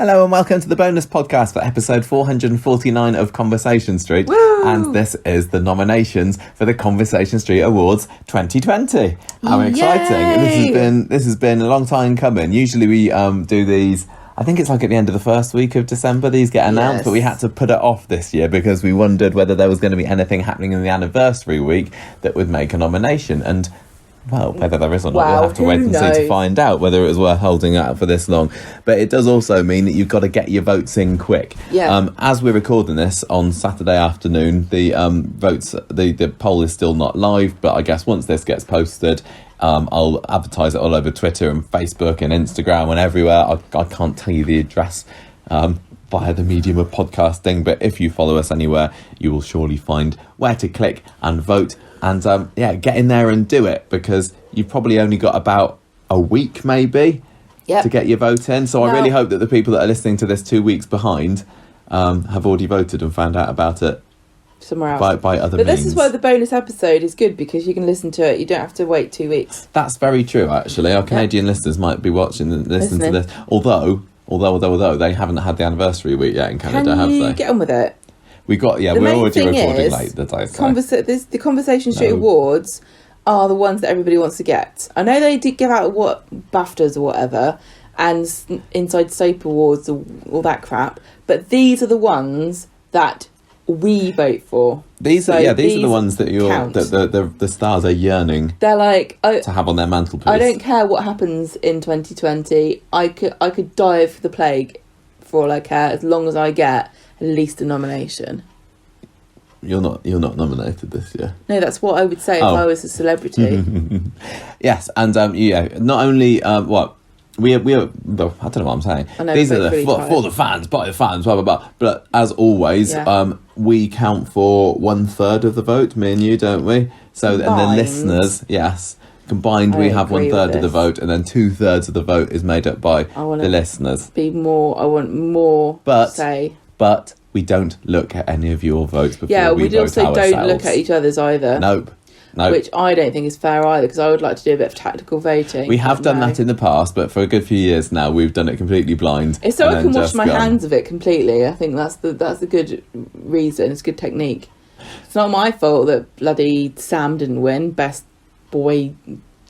Hello and welcome to the bonus podcast for episode 449 of Conversation Street. Woo! And this is the nominations for the Conversation Street Awards 2020. How exciting. This has been a long time coming. Usually we do these, I think it's like at the end of the first week of December, these get announced, Yes. but we had to put it off this year because we wondered whether there was going to be anything happening in the anniversary week that would make a nomination. And well, whether there is or not, we'll have to wait and see to find out whether it was worth holding out for this long. But it does also mean that you've got to get your votes in quick. Yeah. As we're recording this on Saturday afternoon, the the poll is still not live, but I guess once this gets posted, I'll advertise it all over Twitter and Facebook and Instagram and everywhere. I can't tell you the address via the medium of podcasting, but if you follow us anywhere, you will surely find where to click and vote. And get in there and do it, because you've probably only got about a week maybe to get your vote in. So I really hope that the people that are listening to this 2 weeks behind have already voted and found out about it somewhere else by other means. But means. this is why the bonus episode is good, because you can listen to it. You don't have to wait 2 weeks. That's very true, actually. Our Canadian listeners might be watching and listening to this. Although they haven't had the anniversary week yet in Canada, have they? Can you get on with it? We're already recording late, did I say? The Conversation Street Awards are the ones that everybody wants to get. I know they did give out BAFTAs or whatever, and Inside Soap Awards, all that crap, but these are the ones that we vote for. These are the ones that the stars are yearning. They're like to have on their mantelpiece. I don't care what happens in 2020. I could die of the plague for all I care, as long as I get at least a nomination. You're not nominated this year. No, that's what I would say if I was a celebrity. Yes, and not only we are, I don't know what I'm saying. I know, these are for the fans, by the fans, blah blah blah. But as always, we count for 1/3 of the vote, me and you, don't we? So Combined. And the listeners, yes. Combined, we have 1/3 of the vote, and then 2/3 of the vote is made up by the listeners. I want more say. But we don't look at any of your votes before we vote ourselves. Yeah, we also don't look at each other's either. Nope. Which I don't think is fair either, because I would like to do a bit of tactical voting. We have done that in the past, but for a good few years now, we've done it completely blind. It's so I can wash my hands of it completely. I think that's the good reason. It's a good technique. It's not my fault that bloody Sam didn't win Best Boy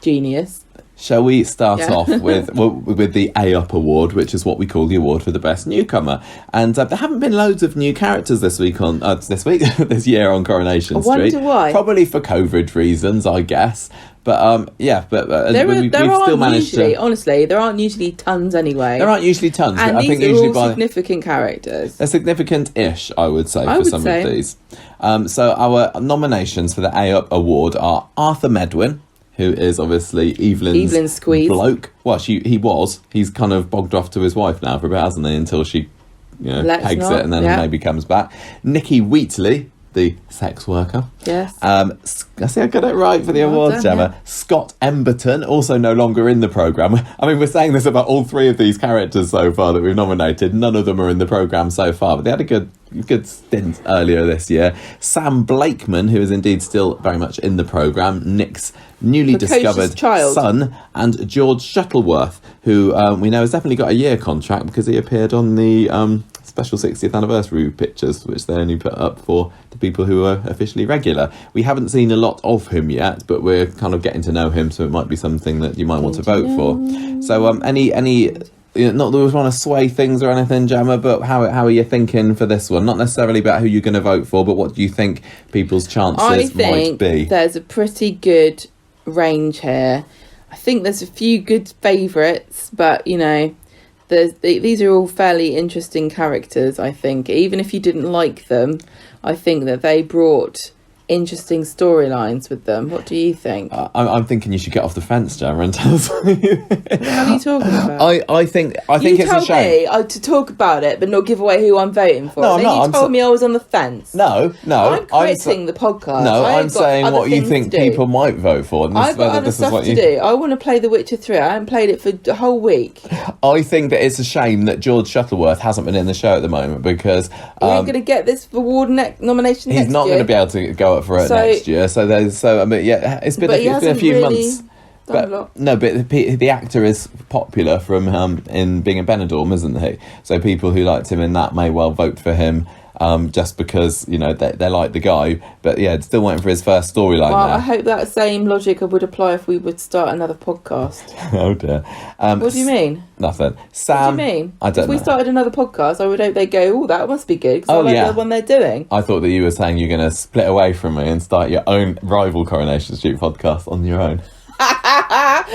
Genius. Shall we start off with the A-Up Award, which is what we call the award for the best newcomer? And there haven't been loads of new characters this this year on Coronation Street. I wonder why. Probably for COVID reasons, I guess. But we've still managed to. Honestly, there aren't usually tons anyway. There aren't usually tons. And I think these are usually all significant characters. They're significant-ish, I would say, for some of these. So our nominations for the A-Up Award are Arthur Medwin, who is obviously Evelyn's squeeze bloke. Well, he's kind of bogged off to his wife now for a bit, hasn't he? Until she pegs it and then maybe comes back. Nikki Wheatley, the sex worker. Yes. I see I got it right for the awards, Gemma. Yeah. Scott Emberton, also no longer in the programme. I mean, we're saying this about all three of these characters so far that we've nominated. None of them are in the programme so far, but they had a good stint earlier this year. Sam Blakeman, who is indeed still very much in the programme, Nick's newly discovered son, and George Shuttleworth, who we know has definitely got a year contract because he appeared on the special 60th anniversary pictures, which they only put up for the people who are officially regular. We haven't seen a lot of him yet, but we're kind of getting to know him, so it might be something that you might want to vote for. So any not that we want to sway things or anything, Gemma, but how are you thinking for this one? Not necessarily about who you're going to vote for, but what do you think people's chances might be? I think there's a pretty good range here. I think there's a few good favourites, but these are all fairly interesting characters. I think even if you didn't like them, I think that they brought interesting storylines with them. What do you think? I'm thinking you should get off the fence, Gemma, and tell us. What are you talking about? I think it's a shame. You told me to talk about it, but not give away who I'm voting for. No, I'm not. You told me I was on the fence. No. I'm quitting the podcast. No, I'm saying what you think people might vote for. And I've got other stuff to do. I want to play The Witcher 3. I haven't played it for a whole week. I think that it's a shame that George Shuttleworth hasn't been in the show at the moment, because he ain't going to get this award nomination next year. He's not going to be able to go up for it next year. It's been a few months Done a lot. No, but the actor is popular from in being in Benidorm, isn't he? So people who liked him in that may well vote for him just because, you know, they like the guy. But yeah, still waiting for his first storyline Well, there. I hope that same logic would apply if we would start another podcast. Oh dear. What do you mean? Nothing. Sam, What do you mean? I don't If we know. started another podcast, I would hope they go, oh, that must be good, because I like the one they're doing. I thought that you were saying you're going to split away from me and start your own rival Coronation Street podcast on your own.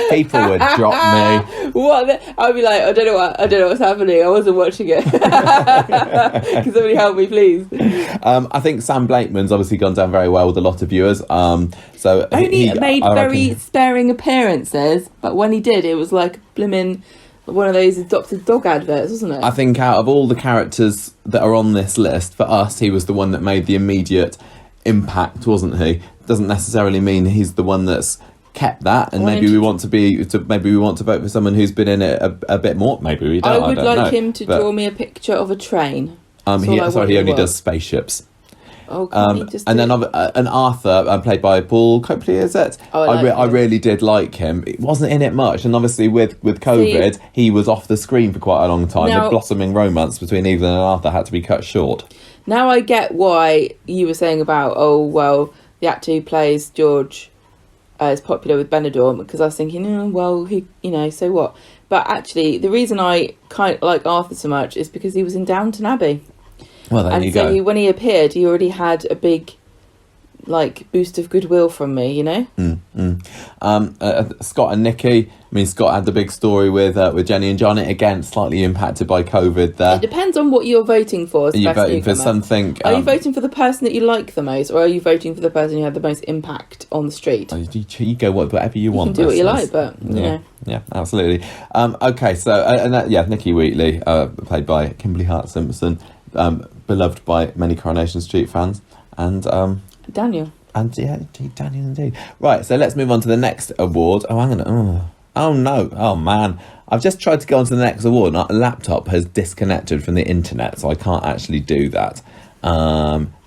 People would drop me. What? I'd be like, I don't know what's happening. I wasn't watching it. Can somebody help me, please? I think Sam Blakeman's obviously gone down very well with a lot of viewers. So Only made I very reckon- sparing appearances, but when he did, it was like blimmin' one of those adopted dog adverts, wasn't it? I think out of all the characters that are on this list, for us, he was the one that made the immediate impact, wasn't he? Doesn't necessarily mean he's the one that's kept that, and maybe we want to vote for someone who's been in it a bit more. Maybe we don't. I would don't like know. him to draw me a picture of a train. He only does spaceships. Oh, can't he just and do then and Arthur, played by Paul Copley, is it? Oh, I really did like him. It wasn't in it much, and obviously with COVID, he was off the screen for quite a long time. The blossoming romance between Evelyn and Arthur had to be cut short. Now I get why you were saying about, oh, well, the actor who plays George is popular with Benidorm, because I was thinking, so what? But actually, the reason I kind of like Arthur so much is because he was in Downton Abbey. Well, there you go. When he appeared, he already had a big, boost of goodwill from me, you know? Scott and Nikki. I mean, Scott had the big story with Jenny and John. It again slightly impacted by COVID there. It depends on what you're voting for. Are you voting for something? Are you voting for the person that you like the most, or are you voting for the person who had the most impact on the street? You go whatever you want. You can do what you like, but you know. Yeah, absolutely. Okay, so Nikki Wheatley, played by Kimberly Hart Simpson, beloved by many Coronation Street fans, and Daniel. And Daniel indeed. Right, so let's move on to the next award. Oh, hang on. Oh no. Oh man. I've just tried to go on to the next award and our laptop has disconnected from the internet, so I can't actually do that.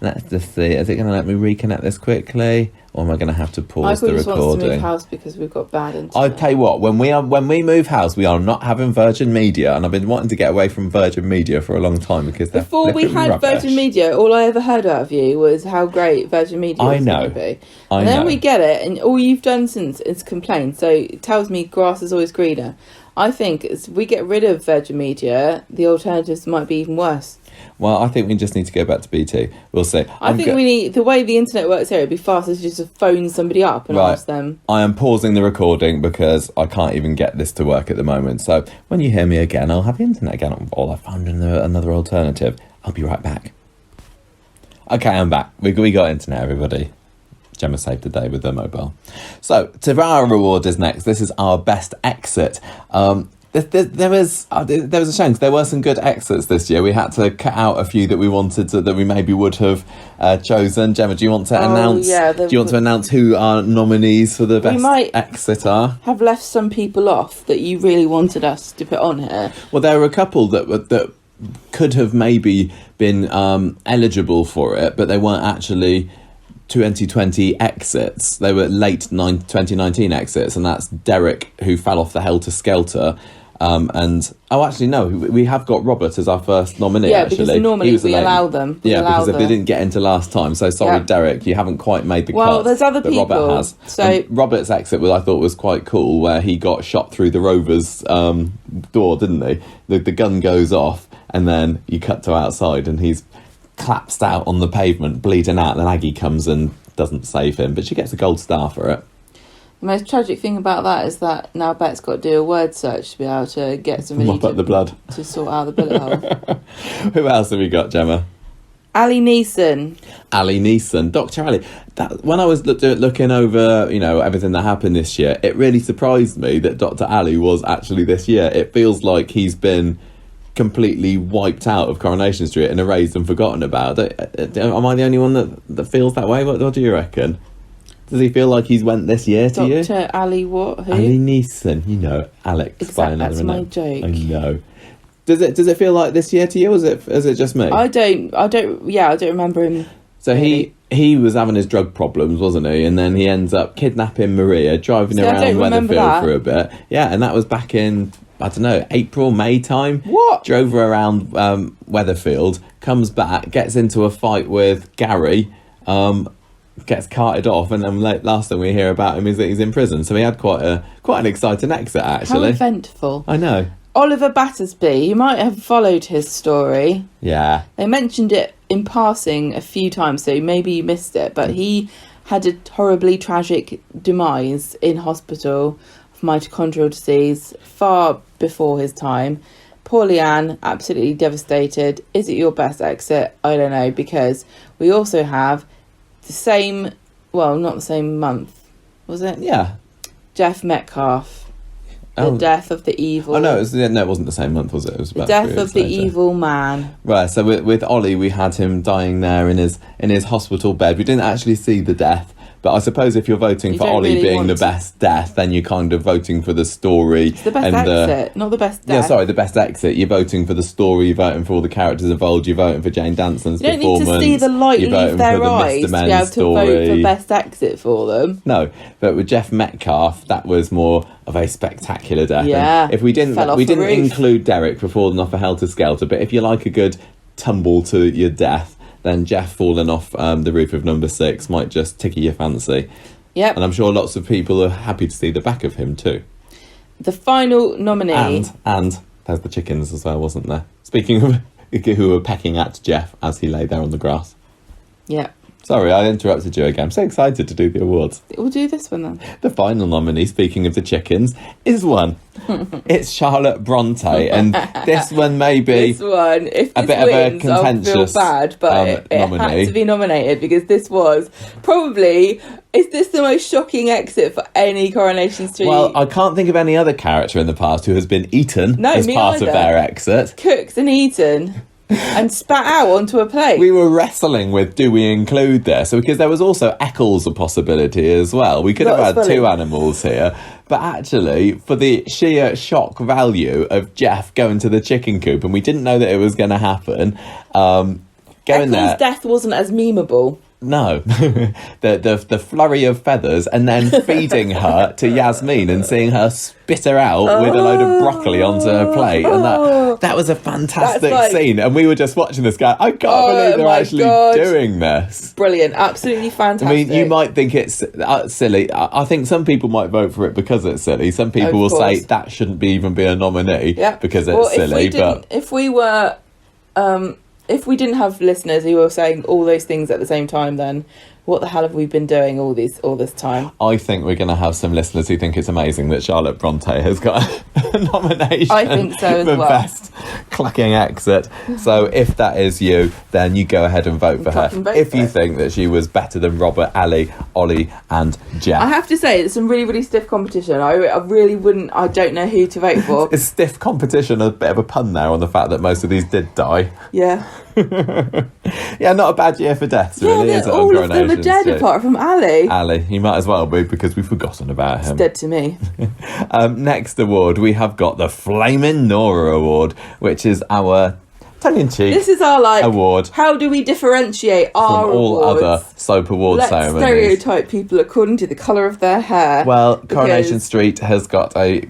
Let's just see. Is it going to let me reconnect this quickly? Or am I going to have to pause the recording? I just wants to move house because we've got bad internet. I tell you what, when we move house, we are not having Virgin Media, and I've been wanting to get away from Virgin Media for a long time because they're before we had rubbish. Virgin Media, all I ever heard out of you was how great Virgin Media was going to be. And then we get it, and all you've done since is complain. So it tells me grass is always greener. I think as we get rid of Virgin Media, the alternatives might be even worse. Well, I think we just need to go back to BT. We'll see. I think we need, the way the internet works here, it'd be faster to just phone somebody up and ask them. I am pausing the recording because I can't even get this to work at the moment. So when you hear me again, I'll have the internet again. Or I found another alternative. I'll be right back. Okay, I'm back. We got internet, everybody. Gemma saved the day with her mobile. So, to our reward is next. This is our best exit. There was a shame because there were some good exits this year. We had to cut out a few that we wanted that we maybe would have chosen. Gemma, do you want to announce? Yeah, do you want to announce who our nominees for the best exit are? Have left some people off that you really wanted us to put on here. Well, there were a couple that could have maybe been eligible for it, but they weren't actually 2020 exits. They were late 2019 exits, and that's Derek, who fell off the Helter Skelter. We have got Robert as our first nominee. Yeah, because normally we allow them. Because they didn't get into last time. So sorry, Derek, you haven't quite made the cut. Well, there's other people. Robert has. So Robert's exit, I thought was quite cool, where he got shot through the Rovers' door, didn't he? The gun goes off, and then you cut to outside, and he's collapsed out on the pavement, bleeding out. And Aggie comes and doesn't save him, but she gets a gold star for it. The most tragic thing about that is that now Bet's got to do a word search to be able to get somebody mop up the blood to sort out the bullet hole. Who else have we got, Gemma? Ali Neeson, Dr. Ali. When I was looking over, everything that happened this year, it really surprised me that Dr. Ali was actually this year. It feels like he's been completely wiped out of Coronation Street and erased and forgotten about. Am I the only one that feels that way? What do you reckon? Does he feel like he's went this year to you? Dr. Ali what? Who? Ali Neeson, Alex. Exactly, that's my joke. I know. Does it feel like this year to you, or is it just me? I don't remember him. So really. he was having his drug problems, wasn't he? And then he ends up kidnapping Maria, driving See, I around don't remember Weatherfield that. for a bit. Yeah, and that was back in, I don't know, April, May time. What? Drove her around Weatherfield, comes back, gets into a fight with Gary, gets carted off, and then last thing we hear about him is that he's in prison. So he had quite an exciting exit, How actually. eventful. I know. Oliver Battersby, you might have followed his story. Yeah. They mentioned it in passing a few times, so maybe you missed it, but he had a horribly tragic demise in hospital of mitochondrial disease far before his time. Poor Leanne, absolutely devastated. Is it your best exit? I don't know, because we also have the same, well, not the same month, was it? Yeah. Jeff Metcalfe. The death of the evil. Oh no, it wasn't the same month, was it? It was The about death 3 of weeks the later. evil man. Right, so with Ollie, we had him dying there in his hospital bed. We didn't actually see the death, but I suppose if you're voting You for don't Ollie really being want the to. best death, then you're kind of voting for the story. It's the best and exit, not the best death. Yeah, sorry, the best exit. You're voting for the story, you're voting for all the characters involved, you're voting for Jane Danson's You don't performance. need to see the light you're leave voting their for the eyes Mr. to be Men able to story. vote for best exit for them. No, but with Jeff Metcalfe, that was more of a spectacular death. Yeah, And if we didn't, fell off we a didn't roof. include Derek for falling off a helter skelter. But if you like a good tumble to your death, then Jeff falling off the roof of number 6 might just tickle your fancy. Yep. And I'm sure lots of people are happy to see the back of him too. The final nominee. And there's the chickens as well, wasn't there? Speaking of who were pecking at Jeff as he lay there on the grass. Yeah. Sorry, I interrupted you again. I'm so excited to do the awards. We'll do this one then. The final nominee, speaking of the chickens, is one. It's Charlotte Bronte, and this one may be This one, if a this bit of a wins, I'll feel contentious, bad, but it had nominee. to be nominated because this was probably, is this the most shocking exit for any Coronation Street? Well, I can't think of any other character in the past who has been eaten No, as me part of either. their exit. Cooked and eaten and spat out onto a plate. We were wrestling with, do we include this? Because there was also Eccles a possibility as well. We could have had That's funny. 2 animals here. But actually, for the sheer shock value of Jeff going to the chicken coop, and we didn't know that it was going to happen, going Eccles' there... death wasn't as memeable. No, the flurry of feathers, and then feeding her to Yasmin and seeing her spit her out with a load of broccoli onto her plate, and that was a fantastic That's like- scene. And we were just watching this guy. I can't believe they're my actually God. doing this. Brilliant, absolutely I fantastic. mean, you might think it's silly. I think some people might vote for it because it's silly. Some people will Of say course. that shouldn't even be a nominee because it's well, silly. If we didn't have listeners who were saying all those things at the same time, then what the hell have we been doing all this time? I think we're going to have some listeners who think it's amazing that Charlotte Bronte has got a nomination I think so as for well. best clacking exit. So if that is you, then you go ahead and vote for her. Fucking vote If for you her. think that she was better than Robert, Ali, Ollie and Jeff. I have to say, it's some really, really stiff competition. I really wouldn't. I don't know who to vote for. It's stiff competition, a bit of a pun there on the fact that most of these did die. Yeah, Yeah, not a bad year for deaths, really, is it? all of them are dead Street? apart from Ali. Ali, he might as well be because we've forgotten about him. Dead to me. Next award, we have got the Flaming Nora Award, which is our tongue-in-cheek This is our award How do we differentiate our from all awards? other soap award Let's ceremonies. stereotype people according to the colour of their hair. Well, Coronation because Street has got a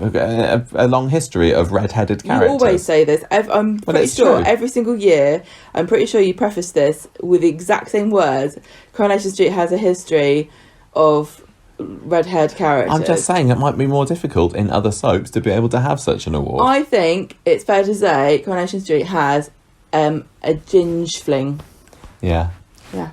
long history of red-headed You characters. always say this. I'm pretty it's sure true. every single year, I'm pretty sure you preface this with the exact same words. Coronation Street has a history of red-haired characters. I'm just saying it might be more difficult in other soaps to be able to have such an award. I think it's fair to say Coronation Street has a ginge fling. Yeah. Yeah.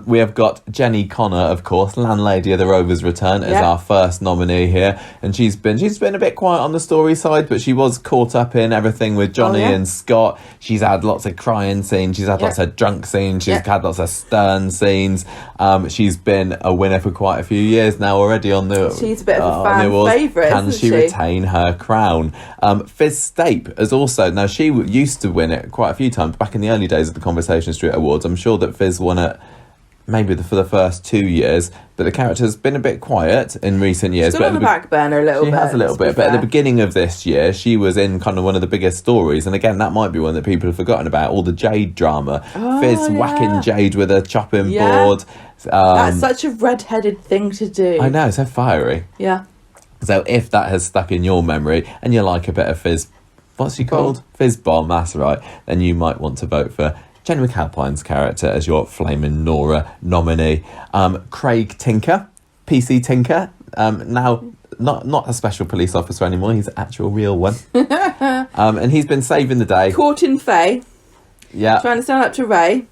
We have got Jenny Connor, of course, landlady of the Rovers Return, as Yeah. our first nominee here, and she's been a bit quiet on the story side, but she was caught up in everything with Johnny yeah. and Scott. She's had lots of crying scenes, she's had Yeah. lots of drunk scenes, she's Yeah. had lots of stern scenes. She's been a winner for quite a few years now already on the. She's a bit of a on the fan awards. favourite, Can isn't she she? retain her crown? Fizz Stape has also, now she used to win it quite a few times back in the early days of the Conversation Street Awards. I'm sure that Fizz won it maybe for the first 2 years, but the character's been a bit quiet in recent years. Still on the back burner a little bit. She has a little bit, but at the beginning of this year, she was in kind of one of the biggest stories, and again, that might be one that people have forgotten about, all the Jade drama. Fizz whacking Jade with a chopping board. That's such a red-headed thing to do. I know, so fiery. Yeah. So if that has stuck in your memory, and you like a bit of Fizz, what's she called? Fizz Bomb, that's right, then you might want to vote for Jenny McAlpine's character as your Flaming Nora nominee. Craig Tinker, PC Tinker, now not a special police officer anymore, he's an actual real one. And he's been saving the day. Caught in Faye. Yeah. Trying to stand up to Ray.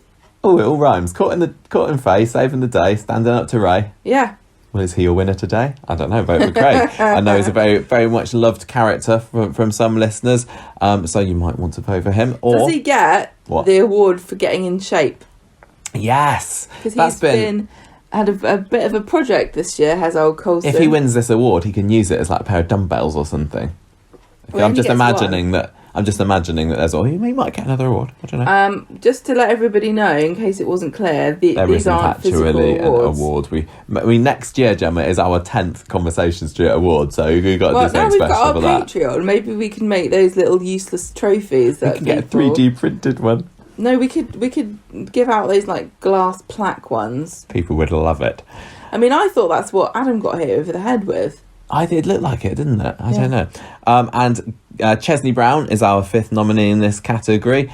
Oh, it all rhymes. Caught in Faye, saving the day, standing up to Ray. Yeah. Well, is he a winner today? I don't know. Vote for Craig. I know he's a very, very much loved character from some listeners, so you might want to vote for him. Or does he get the award for getting in shape? Yes, because he's had a bit of a project this year. Has old Colson? If he wins this award, he can use it as like a pair of dumbbells or something. Well, I'm just imagining that there's he might get another award. I don't know. Just to let everybody know, in case it wasn't clear, these aren't actually physical an award. We next year, Gemma, is our 10th Conversation Street award, so we've got to do something special for that. Now we've got our Patreon. Maybe we can make those little useless trophies. We can get a 3D printed one. No, we could give out those like glass plaque ones. People would love it. I mean, I thought that's what Adam got hit over the head with. It looked like it, didn't it? I don't know. And Chesney Brown is our 5th nominee in this category.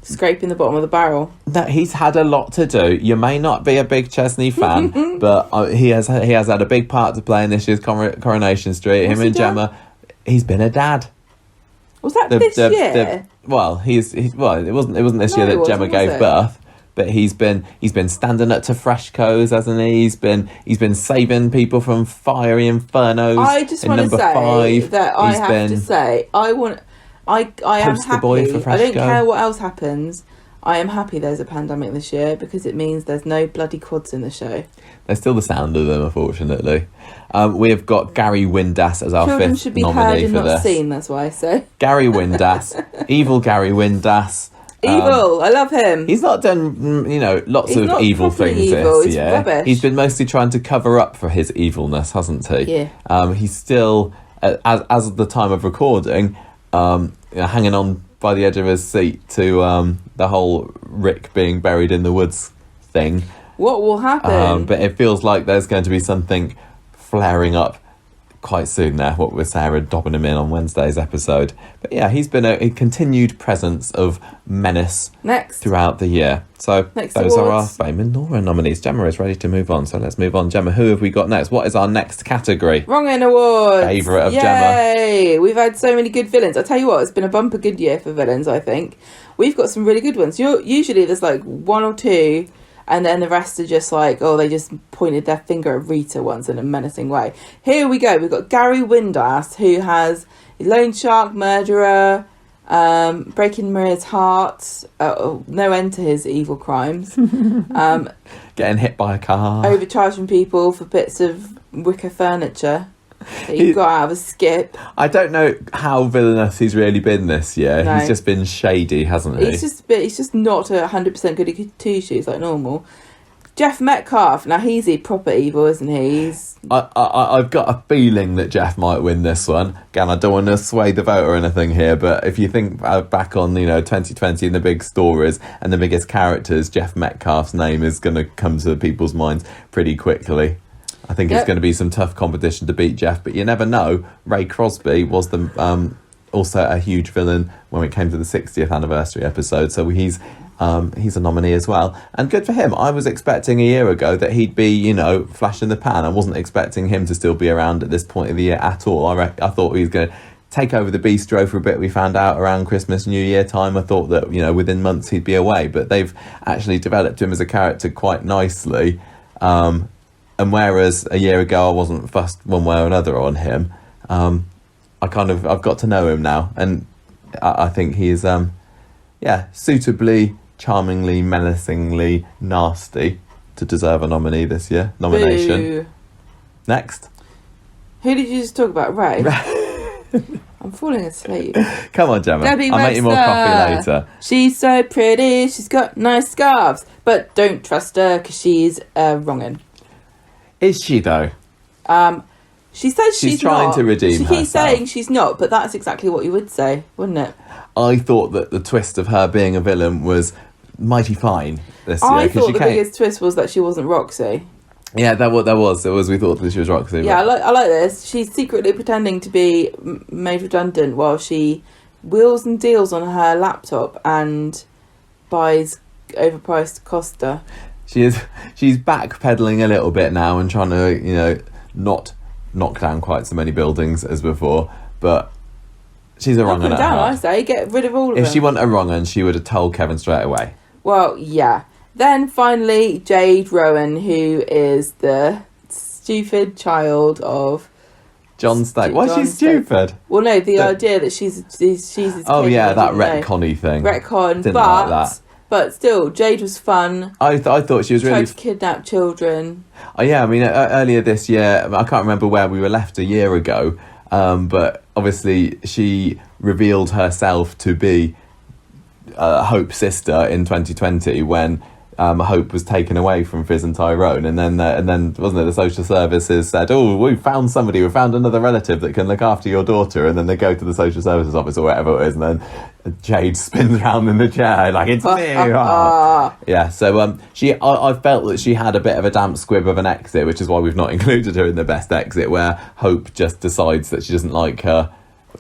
Scraping the bottom of the barrel. No, he's had a lot to do. You may not be a big Chesney fan, but he has had a big part to play in this year's Coronation Street. Him and Gemma, he's been a dad. Was that this year? It wasn't this year that Gemma gave birth. But he's been standing up to Freshco's, hasn't he? He's been saving people from fiery infernos. I just want to say that I am happy. I don't care what else happens. I am happy there's a pandemic this year because it means there's no bloody quads in the show. There's still the sound of them, unfortunately. We have got Gary Windass as our 5th nominee for this. Children should be heard and not seen, that's why I say. Gary Windass, evil Gary Windass. Evil, I love him. He's not done, lots of evil things this year. Rubbish. He's been mostly trying to cover up for his evilness, hasn't he? Yeah. He's still, as of the time of recording, hanging on by the edge of his seat to the whole Rick being buried in the woods thing. What will happen? But it feels like there's going to be something flaring up quite soon there, what with Sarah dobbing him in on Wednesday's episode. But yeah, he's been a continued presence of menace throughout the year. So those are our Flaming Nora nominees. Gemma is ready to move on, so let's move on. Gemma, who have we got next? What is our next category? Wrong End Awards. Favourite of Yay! We've had so many good villains. I'll tell you what, it's been a bumper good year for villains, I think. We've got some really good ones. Usually there's like one or two, and then the rest are just like, they just pointed their finger at Rita once in a menacing way. Here we go. We've got Gary Windass, who has Loan Shark, Murderer, Breaking Maria's Heart, no end to his evil crimes. Getting hit by a car. Overcharging people for bits of wicker furniture that he got out of a skip. I don't know how villainous he's really been this year. No. He's just been shady, hasn't he? He's just not 100% goody two-shoes like normal. Jeff Metcalfe, now he's proper evil, isn't he? I've got a feeling that Jeff might win this one. Again, I don't want to sway the vote or anything here, but if you think back on 2020 and the big stories and the biggest characters, Jeff Metcalfe's name is going to come to people's minds pretty quickly. I think it's going to be some tough competition to beat Jeff, but you never know. Ray Crosby was also a huge villain when it came to the 60th anniversary episode, so he's a nominee as well, and good for him. I was expecting a year ago that he'd be, flash in the pan. I wasn't expecting him to still be around at this point of the year at all. I thought he was going to take over the bistro for a bit. We found out around Christmas, New Year time. I thought that, within months he'd be away, but they've actually developed him as a character quite nicely. And whereas a year ago I wasn't fussed one way or another on him, I've got to know him now, and I think he's suitably, charmingly, menacingly nasty to deserve a nomination. Boo. Next. Who did you just talk about? Ray? I'm falling asleep. Come on, Gemma. Debbie I'll make you more coffee later. She's so pretty. She's got nice scarves. But don't trust her because she's wrongin'. Is she, though? She says she's trying not. to redeem herself. She keeps saying she's not, but that's exactly what you would say, wouldn't it? I thought that the twist of her being a villain was mighty fine this year. I thought the biggest twist was that she wasn't Roxy. Yeah, there was. We thought that she was Roxy. Yeah, I like this. She's secretly pretending to be made redundant while she wheels and deals on her laptop and buys overpriced Costa. She's backpedaling a little bit now and trying to, not knock down quite so many buildings as before, but she's a wrong un at down, heart. I say, get rid of all of them. If she wasn't a wrong un, she would have told Kevin straight away. Well, yeah. Then finally, Jade Rowan, who is the stupid child of John Stake. Why is she stupid? Well, no, the idea that she's his kid. Oh yeah, that retconny thing. Retcon, Didn't like that. But still, Jade was fun. I thought she was really... Tried to kidnap children. Oh yeah, I mean, earlier this year, I can't remember where we were left a year ago, but obviously she revealed herself to be Hope's sister in 2020 when Hope was taken away from Fizz and Tyrone, and then wasn't it the social services said, "Oh, we found another relative that can look after your daughter," and then they go to the social services office or whatever it is, and then Jade spins around in the chair like, "It's me!" Yeah, so I felt that she had a bit of a damp squib of an exit, which is why we've not included her in the best exit, where Hope just decides that she doesn't like her.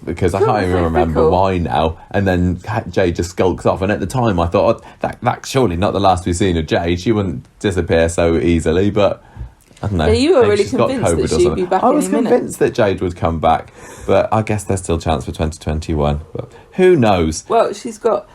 Because I can't even remember why now, and then Jade just skulks off. And at the time, I thought that's surely not the last we've seen of Jade. She wouldn't disappear so easily. But I don't know. Yeah, you were really convinced that she'd be back. I was convinced that Jade would come back, but I guess there's still a chance for 2021. But who knows? Well, she's got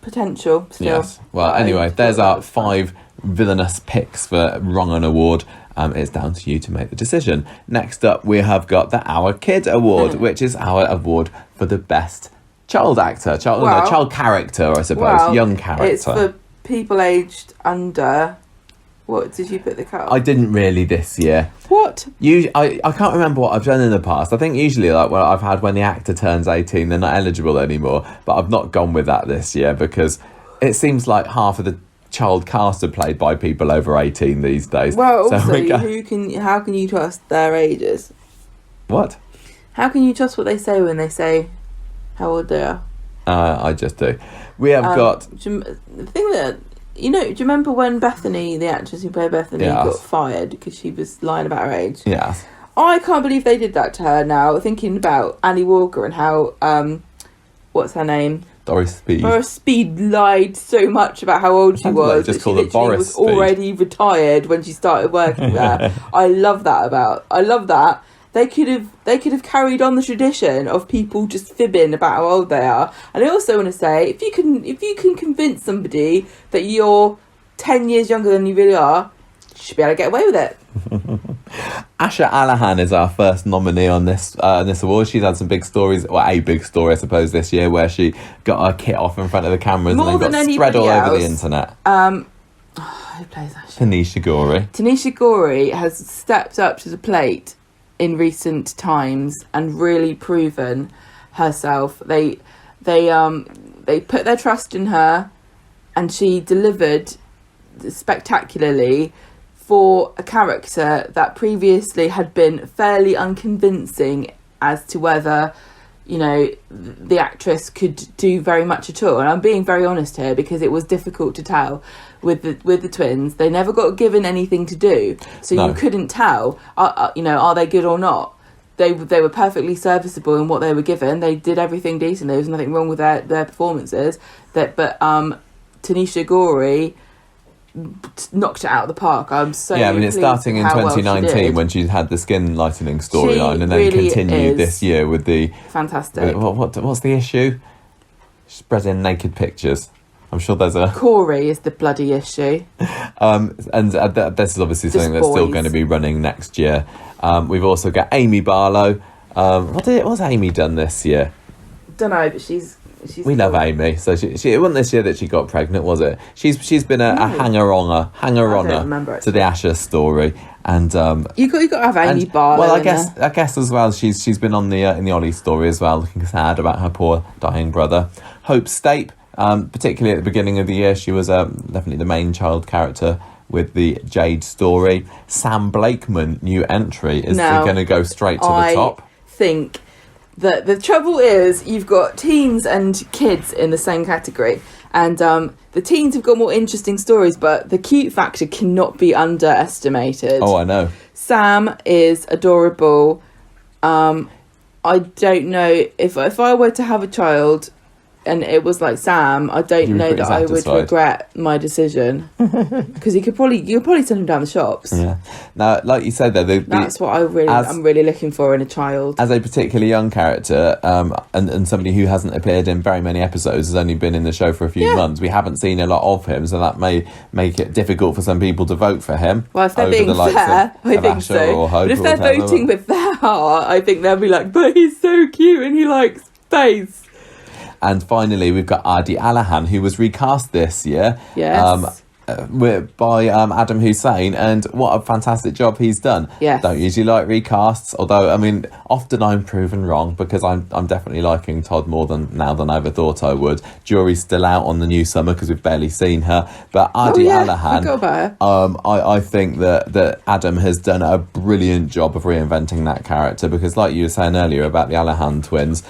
potential still. Yes. Well, anyway, there's our 5 villainous picks for Wrong Un Award. It's down to you to make the decision. Next up, we have got the Our Kid Award, which is our award for the best child actor, child character, I suppose, young character. It's for people aged under. What did you put the cut? I didn't really this year. What? I can't remember what I've done in the past. I think usually I've had when the actor turns 18, they're not eligible anymore. But I've not gone with that this year because it seems like half of the child cast are played by people over 18 these days. Well, also, how can you trust their ages? What? How can you trust what they say when they say how old they are? I just do. We have got... The thing that... do you remember when Bethany, the actress who played Bethany, got fired because she was lying about her age? Yeah. I can't believe they did that to her now, thinking about Annie Walker and how... what's her name? Doris Speed. Doris Speed lied so much about how old she was. Just call her Boris was Speed. Already retired when she started working there. I love that. They could have carried on the tradition of people just fibbing about how old they are. And I also want to say, if you can convince somebody that you're 10 years younger than you really are, you should be able to get away with it. Asha Allahan is our first nominee on this award. She's had some big stories, or a big story, I suppose, this year, where she got her kit off in front of the cameras and then got spread all over the internet. Who plays Asha? Tanisha Gorey has stepped up to the plate in recent times and really proven herself. They put their trust in her, and she delivered spectacularly for a character that previously had been fairly unconvincing as to whether, the actress could do very much at all. And I'm being very honest here because it was difficult to tell with the twins. They never got given anything to do, so you couldn't tell, are they good or not. They were perfectly serviceable in what they were given. They did everything decent. There was nothing wrong with their performances. But Tanisha Gorey knocked it out of the park. I'm so it's starting in 2019 when she had the skin lightening storyline, and then really continued this year with the fantastic. What's the issue? Spreading naked pictures. I'm sure there's a... Corey is the bloody issue. This is obviously something that's still going to be running next year. We've also got Amy Barlow. What's Amy done this year? Don't know, but she's We love Amy. So she it wasn't this year that she got pregnant, was it? She's been a hanger-oner to the Asha story. And you got to have Amy Barlow. Well, I guess as well. She's been on the in the Ollie story as well, looking sad about her poor dying brother. Hope Stape, particularly at the beginning of the year, she was definitely the main child character with the Jade story. Sam Blakeman, new entry, is going to go straight to the top. I think that the trouble is you've got teens and kids in the same category, and the teens have got more interesting stories, but the cute factor cannot be underestimated. Oh, I know. Sam is adorable. I don't know if I were to have a child and it was like Sam, I don't know that I would regret my decision, because you could probably send him down the shops. Yeah. Now, like you said, that's what I'm really looking for in a child. As a particularly young character, and somebody who hasn't appeared in very many episodes, has only been in the show for a few months. We haven't seen a lot of him, so that may make it difficult for some people to vote for him. Well, if they're being fair, I think so. But if they're voting with their heart, I think they'll be like, "But he's so cute and he likes space." And finally, we've got Asha Allahan, who was recast this year. Yes. By Adam Hussein, and what a fantastic job he's done. Yes. Don't usually like recasts, although I mean often I'm proven wrong, because I'm definitely liking Todd more than I ever thought I would. Jury's still out on the Newcomer because we've barely seen her, but Asha Allahan, I forgot about her. I think that Adam has done a brilliant job of reinventing that character, because like you were saying earlier about the Allahan twins,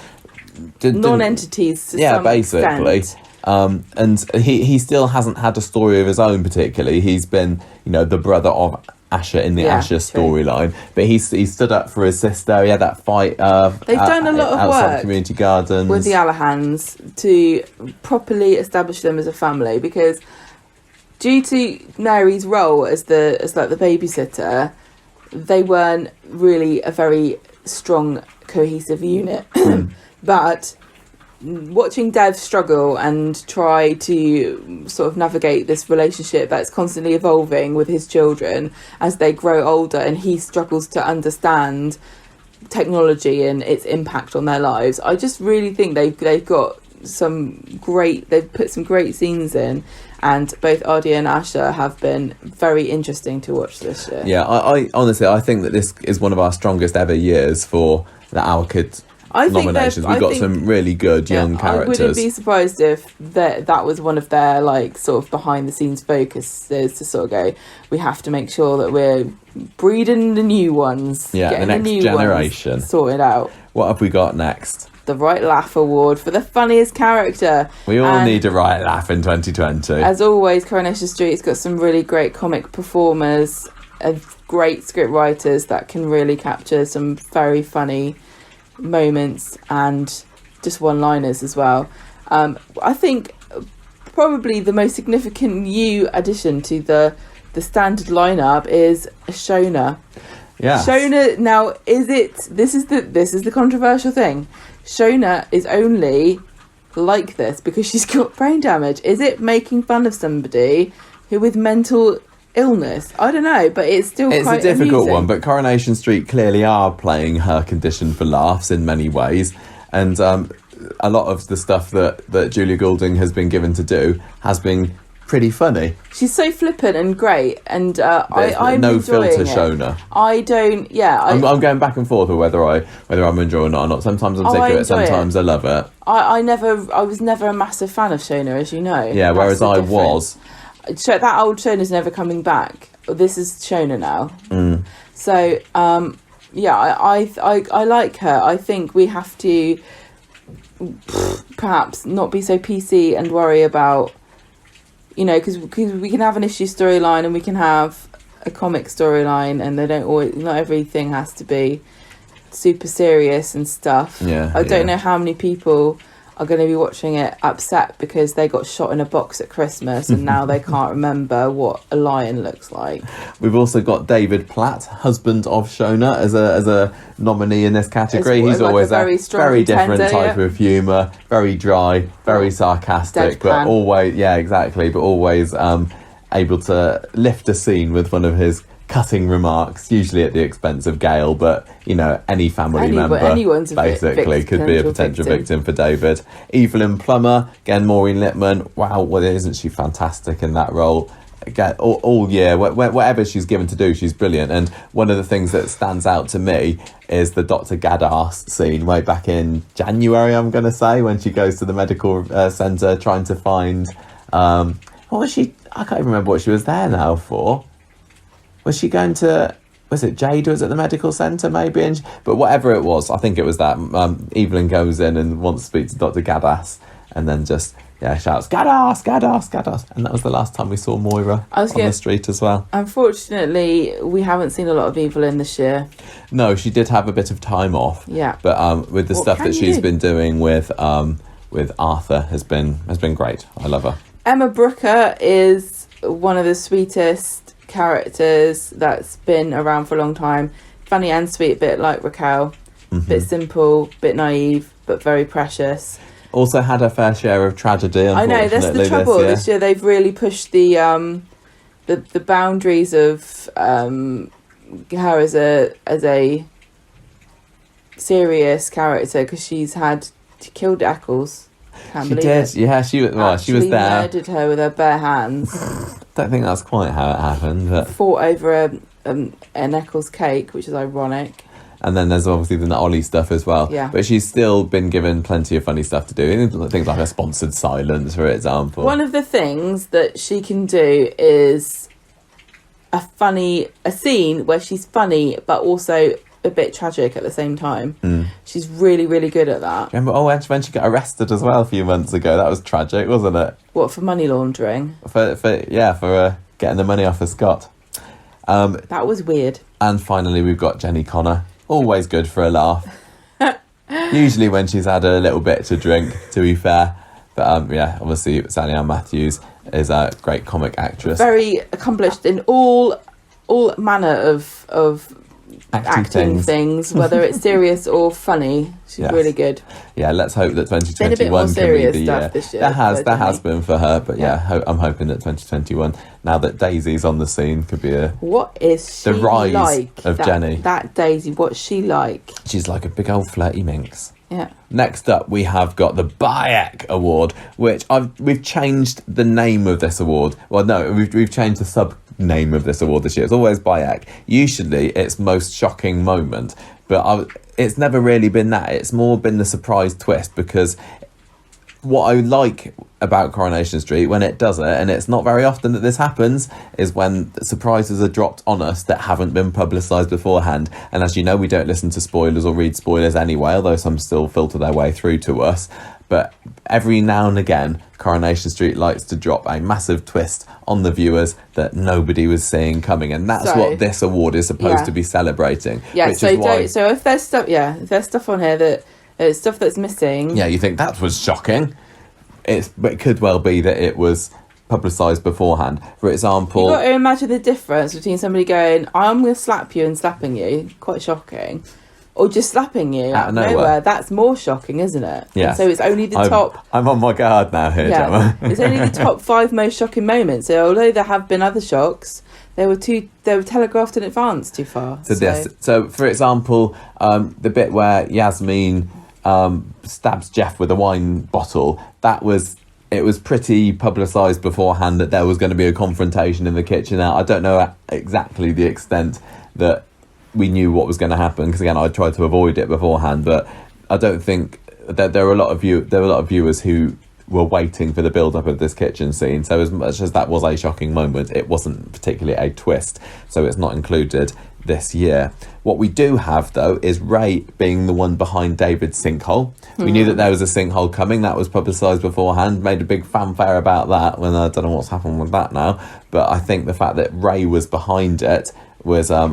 non-entities to some basically extent. And he still hasn't had a story of his own particularly. He's been the brother of Asha in the Asha storyline, but he stood up for his sister. He had that fight they've done a lot of outside work community gardens with the Allahans to properly establish them as a family, because due to Mary's role as the babysitter, they weren't really a very strong cohesive unit. But watching Dev struggle and try to sort of navigate this relationship that's constantly evolving with his children as they grow older, and he struggles to understand technology and its impact on their lives, I just really think they've got they've put some great scenes in, and both Adi and Asha have been very interesting to watch this year. Yeah, I honestly, I think that this is one of our strongest ever years for the Our Kids nominations. We've got some really good young characters. I wouldn't be surprised if that was one of their sort of behind the scenes focuses, to sort of go, we have to make sure that we're breeding the new ones, getting the next generation sorted out. What have we got next? The Right Laugh Award for the funniest character. We all need a right laugh in 2020. As always, Coronation Street's got some really great comic performers and great script writers that can really capture some very funny moments and just one-liners as well. I think probably the most significant new addition to the standard lineup is Shona. Yeah. Shona, now this is the controversial thing. Shona is only like this because she's got brain damage. Is it making fun of somebody who with mental illness? I don't know, but it's still quite a difficult amusing. one. But Coronation Street clearly are playing her condition for laughs in many ways, and a lot of the stuff that Julia Goulding has been given to do has been pretty funny. She's so flippant and great, and I'm no enjoying filter it. Shona. I don't. Yeah, I'm going back and forth with whether I'm enjoying it or not. Sometimes I'm sick of it. Sometimes I love it. I was never a massive fan of Shona, as you know. Yeah, whereas I was. That old Shona's never coming back. This is Shona now. So I like her. I think we have to perhaps not be so PC and worry about, because we can have an issue storyline and we can have a comic storyline, and they don't always, not everything has to be super serious and stuff. I don't know how many people are going to be watching it upset because they got shot in a box at Christmas and now they can't remember what a lion looks like. We've also got David Platt, husband of Shona, as a nominee in this category. He's always a very different type of humour, very dry, very sarcastic, but always able to lift a scene with one of his cutting remarks, usually at the expense of Gail, but, any family member anyone's basically could be a potential victim for David. Evelyn Plummer, again, Maureen Lipman. Wow, isn't she fantastic in that role? Again, all year, whatever she's given to do, she's brilliant. And one of the things that stands out to me is the Dr. Gaddas scene way back in January, I'm going to say, when she goes to the medical centre trying to find... what was she... I can't even remember what she was there now for. Was she going to... Was it Jade was at the medical centre, maybe? But whatever it was, I think it was that. Evelyn goes in and wants to speak to Dr. Gaddas and then just... shouts, Gaddas, Gaddas, Gaddas. And that was the last time we saw Moira on the street as well. Unfortunately, we haven't seen a lot of Evelyn this year. No, she did have a bit of time off. Yeah. But with the stuff that she's been doing with Arthur has been great. I love her. Emma Brooker is one of the sweetest characters that's been around for a long time. Funny and sweet, a bit like Raquel. Bit simple, bit naive, but very precious. Also had her fair share of tragedy. I know, that's the trouble. This year they've really pushed the boundaries of her as a serious character, because she killed Eccles. She did, yeah. She was there. Murdered her with her bare hands. Don't think that's quite how it happened. But... Fought over an Eccles cake, which is ironic. And then there's obviously the Ollie stuff as well. Yeah. But she's still been given plenty of funny stuff to do. Things like a sponsored silence, for example. One of the things that she can do is a scene where she's funny, but also a bit tragic at the same time. She's really, really good at that. Remember, when she got arrested as well a few months ago? That was tragic, wasn't it? What, for money laundering? For getting the money off of Scott. That was weird. And finally, we've got Jenny Connor. Always good for a laugh. Usually when she's had a little bit to drink, to be fair. But obviously Sally Ann Matthews is a great comic actress. Very accomplished in all manner of acting things, whether it's serious or funny. She's really good. Yeah, let's hope that 2021 been a bit more serious can be the stuff year. This year. That has been for her, but I'm hoping that 2021, now that Daisy's on the scene, could be what is she the rise like of Jenny. That Daisy, what's she like? She's like a big old flirty minx. Yeah. Next up, we have got the Bayek Award, which we've changed the name of this award. Well, no, we've changed the sub-name of this award this year. It's always Bayek. Usually, it's most shocking moment, but it's never really been that. It's more been the surprise twist, because what I like about Coronation Street when it does it, and it's not very often that this happens, is when surprises are dropped on us that haven't been publicised beforehand. And as you know, we don't listen to spoilers or read spoilers anyway, although some still filter their way through to us. But every now and again, Coronation Street likes to drop a massive twist on the viewers that nobody was seeing coming, and that's what this award is supposed to be celebrating. Yeah. So if there's stuff on here that stuff that's missing. Yeah, you think that was shocking. It could well be that it was publicised beforehand. For example... You've got to imagine the difference between somebody going, I'm going to slap you, and slapping you, quite shocking, or just slapping you out of nowhere. That's more shocking, isn't it? Yeah. So it's only the top... I'm on my guard now here, Gemma. It's only the top 5 most shocking moments. So although there have been other shocks, they were telegraphed in advance too far. So for example, the bit where Yasmin... stabs Jeff with a wine bottle, it was pretty publicised beforehand that there was going to be a confrontation in the kitchen. Now, I don't know exactly the extent that we knew what was going to happen, because again, I tried to avoid it beforehand, but I don't think that there were a lot of viewers who were waiting for the build-up of this kitchen scene. So as much as that was a shocking moment, it wasn't particularly a twist, so it's not included this year. What we do have, though, is Ray being the one behind David's sinkhole. We knew that there was a sinkhole coming. That was publicised beforehand, made a big fanfare about that, when I don't know what's happened with that now. But I think the fact that Ray was behind it was a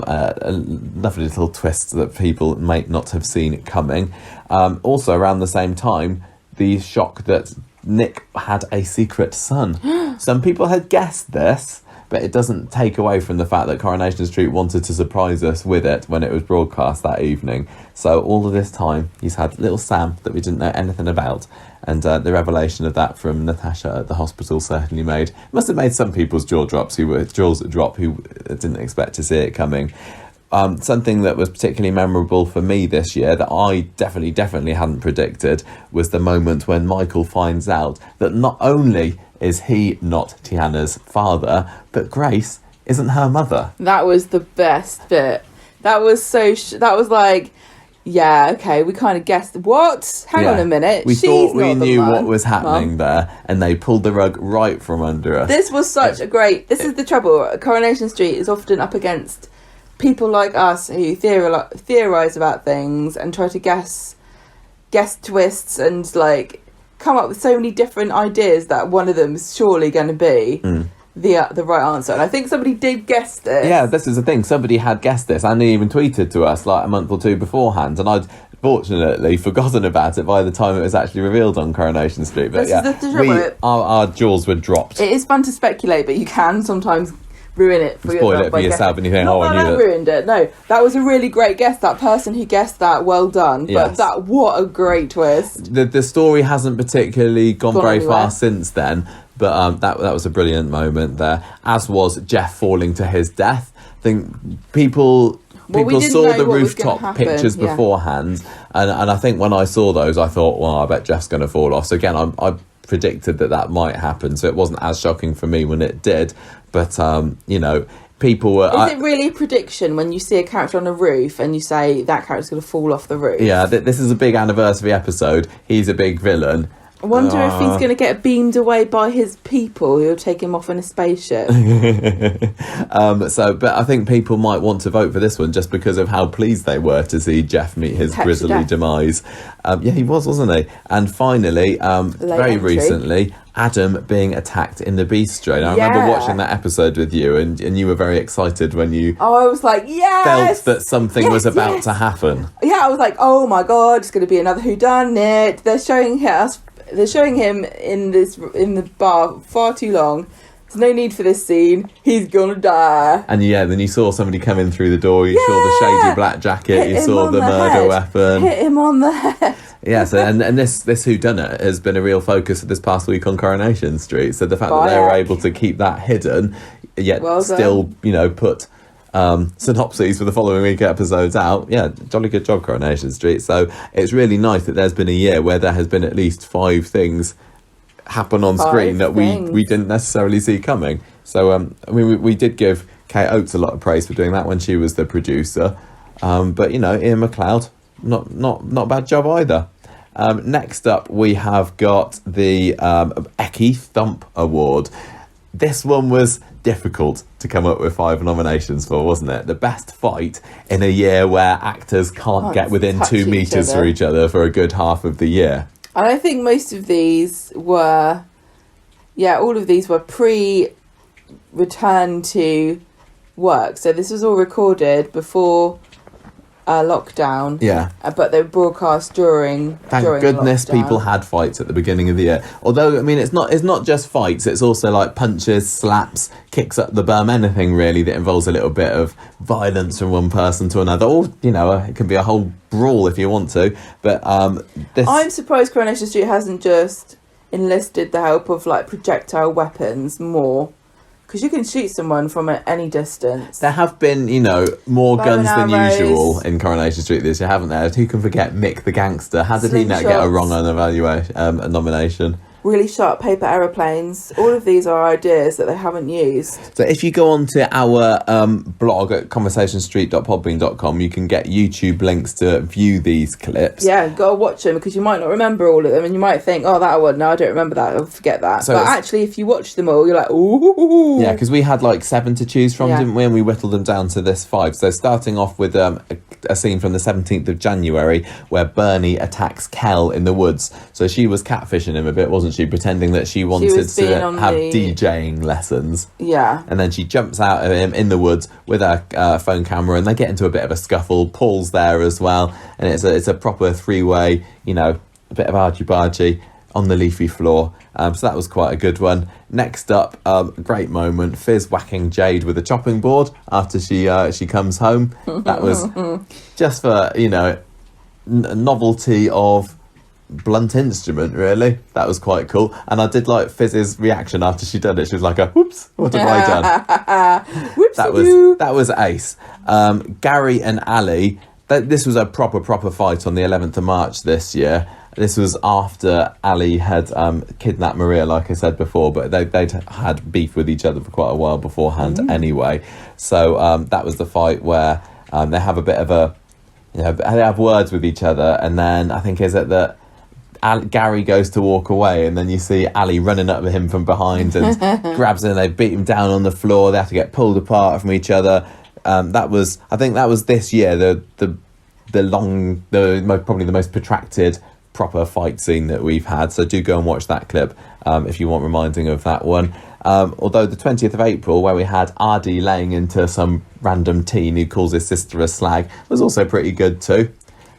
lovely little twist that people might not have seen coming. Also, around the same time, the shock that Nick had a secret son. Some people had guessed this, but it doesn't take away from the fact that Coronation Street wanted to surprise us with it when it was broadcast that evening. So all of this time, he's had little Sam that we didn't know anything about, And the revelation of that from Natasha at the hospital certainly must have made some people's jaws drop who didn't expect to see it coming. Something that was particularly memorable for me this year that I definitely hadn't predicted was the moment when Michael finds out that not only is he not Tiana's father, but Grace isn't her mother. That was the best bit. That was that was like, yeah, okay, we kind of guessed. What? Hang on a minute. We She's thought we not the knew mum. what was happening there, and they pulled the rug right from under us. This was such a great... This is the trouble. Coronation Street is often up against people like us who theorise about things and try to guess twists and, like, come up with so many different ideas that one of them is surely going to be the right answer. And I think somebody did guess this. Yeah, this is the thing. Somebody had guessed this, and they even tweeted to us like a month or two beforehand, and I'd fortunately forgotten about it by the time it was actually revealed on Coronation Street. But our jaws were dropped. It is fun to speculate, but you can sometimes ruin it for Spoil it for yourself, and you think, I knew that ruined it. No, that was a really great guess. That person who guessed that, well done. Yes. But what a great twist. The story hasn't particularly gone very anywhere. far since then, but that was a brilliant moment there, as was Jeff falling to his death. I think people saw the rooftop pictures beforehand, and I think when I saw those, I thought, well, I bet Jeff's going to fall off. So again, I predicted that might happen, so it wasn't as shocking for me when it did. But people were... Is it really a prediction when you see a character on a roof and you say that character's going to fall off the roof? Yeah, this is a big anniversary episode. He's a big villain. I wonder if he's going to get beamed away by his people who'll take him off in a spaceship. But I think people might want to vote for this one just because of how pleased they were to see Jeff meet his grisly demise. Yeah, he was, wasn't he? And finally, very recently, Adam being attacked in the bistro. And I remember watching that episode with you, and you were very excited when you I was like, yes! felt that something was about to happen. Yeah, I was like, oh my god, it's going to be another whodunit. They're showing him in the bar far too long. There's no need for this scene. He's gonna die. And then you saw somebody come in through the door. You saw the shady black jacket. You saw the murder weapon. Hit him on the head. Yeah, so and this whodunit has been a real focus of this past week on Coronation Street. So the fact that they were able to keep that hidden, yet still, put synopses for the following week episodes out. Yeah, jolly good job, Coronation Street. So it's really nice that there's been a year where there has been at least 5 things happen on screen that we didn't necessarily see coming. So we did give Kate Oates a lot of praise for doing that when she was the producer. But Ian McLeod, not a bad job either. Next up, we have got the Eki Thump Award. This one was difficult to come up with 5 nominations for, wasn't it? The best fight in a year ware actors can't get within 2 metres for each other for a good half of the year. And I think most of these were, all of these were pre-return to work. So this was all recorded before lockdown. Yeah. But they were broadcast during goodness lockdown. People had fights at the beginning of the year. Although, it's not just fights, it's also like punches, slaps, kicks up the bum, anything really that involves a little bit of violence from one person to another. Or, it can be a whole brawl if you want to. But I'm surprised Coronation Street hasn't just enlisted the help of like projectile weapons more. Because you can shoot someone from any distance. There have been, more Bow guns and than arrows. usual in Coronation Street this year, haven't there? Who can forget Mick the Gangster? How did he not get a wrong on a nomination? Really sharp paper aeroplanes. All of these are ideas that they haven't used. So if you go onto our blog at conversationstreet.podbean.com, you can get YouTube links to view these clips. Yeah, go watch them because you might not remember all of them and you might think, oh, that one, no, I don't remember that, I'll forget that. So but actually, if you watch them all, you're like, ooh. Yeah, because we had like 7 to choose from, didn't we? And we whittled them down to this 5. So starting off with a scene from the 17th of January where Bernie attacks Kel in the woods. So she was catfishing him a bit, wasn't she? Pretending that she wanted to have DJing lessons. Yeah. And then she jumps out at him in the woods with her phone camera, and they get into a bit of a scuffle. Paul's there as well, and it's a proper 3-way, a bit of argy-bargy on the leafy floor. So that was quite a good one. Next up, great moment, Fizz whacking Jade with a chopping board after she comes home. That was just for, novelty of blunt instrument, really. That was quite cool. And I did like Fizz's reaction after she done it. She was like, whoops, what have I done? That was ace. Gary and Ali, this was a proper fight on the 11th of March this year. This was after Ali had kidnapped Maria, like I said before, but they'd had beef with each other for quite a while beforehand anyway. So that was the fight where they have a bit of a, they have words with each other, and then I think is it that Gary goes to walk away, and then you see Ali running up with him from behind and grabs him, and they beat him down on the floor. They have to get pulled apart from each other. I think that was this year probably the most protracted proper fight scene that we've had, so do go and watch that clip if you want reminding of that one. Although the 20th of April, where we had Ardy laying into some random teen who calls his sister a slag, was also pretty good too.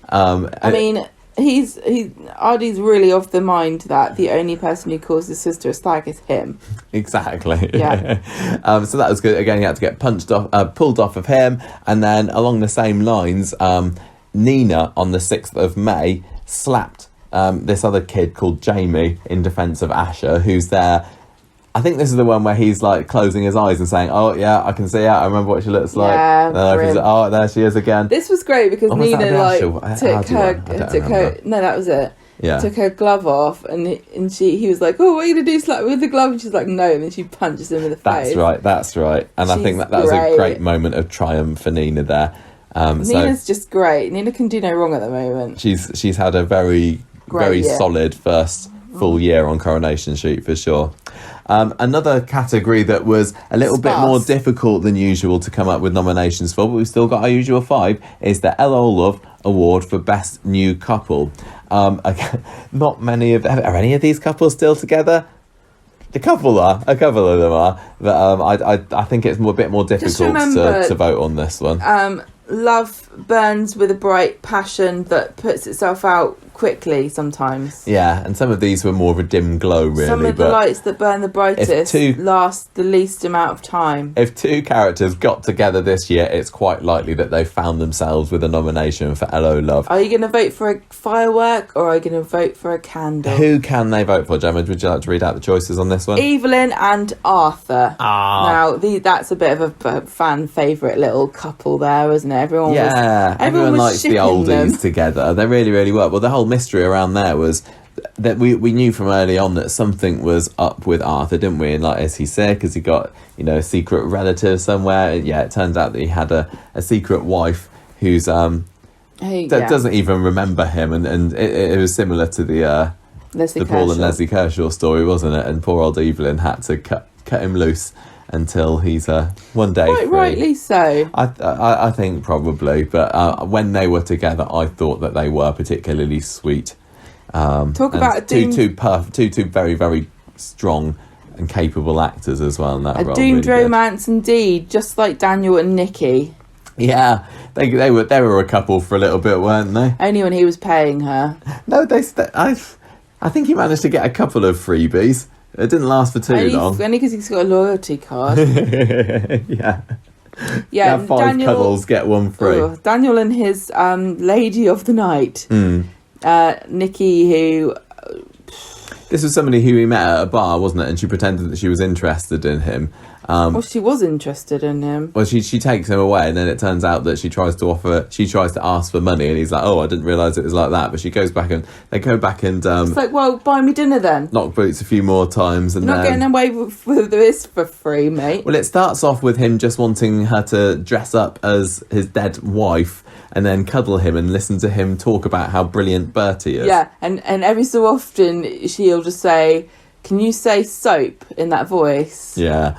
I mean, Ardy's really of the mind that the only person who calls his sister a slag is him. Exactly. Yeah. So that was good. Again, he had to get pulled off of him, and then along the same lines, Nina on the 6th of May slapped this other kid called Jamie in defence of Asha, who's there. I think this is the one where he's like closing his eyes and saying, "Oh yeah, I can see her. I remember what she looks like." Yeah, oh, there she is again. This was great because Nina took her. No, that was it. Yeah. Took her glove off, and he was like, "Oh, what are you gonna do? Slap with the glove?" And she's like, "No," and then she punches him in the face. That's right. And I think that was a great moment of triumph for Nina there. Nina's just great. Nina can do no wrong at the moment. She's had a very solid first full year on Coronation Street for sure. Another category that was a little bit more difficult than usual to come up with nominations for, but we've still got our usual 5, is the LO Love Award for Best New Couple. Not many of... Are any of these couples still together? A couple of them are. But I think it's a bit more difficult to vote on this one. Love burns with a bright passion that puts itself out quickly sometimes. Yeah, and some of these were more of a dim glow, really. Some of the lights that burn the brightest last the least amount of time. If 2 characters got together this year, it's quite likely that they found themselves with a nomination for LO Love. Are you going to vote for a firework or are you going to vote for a candle? Who can they vote for, Gemma? Would you like to read out the choices on this one? Evelyn and Arthur. Now, that's a bit of a fan favourite little couple there, isn't it? Everyone likes the oldies together. They really, really were. Well, the whole mystery around there was that we knew from early on that something was up with Arthur, didn't we? And like, is he sick? Has he got, a secret relative somewhere? Yeah, it turns out that he had a secret wife who's doesn't even remember him, and it was similar to the Paul and Leslie Kershaw story, wasn't it? And poor old Evelyn had to cut him loose until he's one day quite free. Rightly so. I think probably, but when they were together, I thought that they were particularly sweet. Talk about two very, very strong and capable actors as well in that role. Doomed romance indeed, just like Daniel and Nikki. Yeah, they were a couple for a little bit, weren't they? Only when he was paying her. No, I think he managed to get a couple of freebies. It didn't last for too long. Only because he's got a loyalty card. Yeah. Yeah, have 5 cuddles, get 1 free. Daniel and his lady of the night. Nikki, who... This was somebody who he met at a bar, wasn't it? And she pretended that she was interested in him. Well, she was interested in him. Well, she takes him away, and then it turns out that she tries to ask for money, and he's like, "Oh, I didn't realise it was like that." But she goes back and they go back and it's like, well, buy me dinner then. Knock boots a few more times, and not getting away with this for free, mate. Well, it starts off with him just wanting her to dress up as his dead wife, and then cuddle him and listen to him talk about how brilliant Bertie is. Yeah, and every so often she'll just say, "Can you say soap in that voice?" Yeah.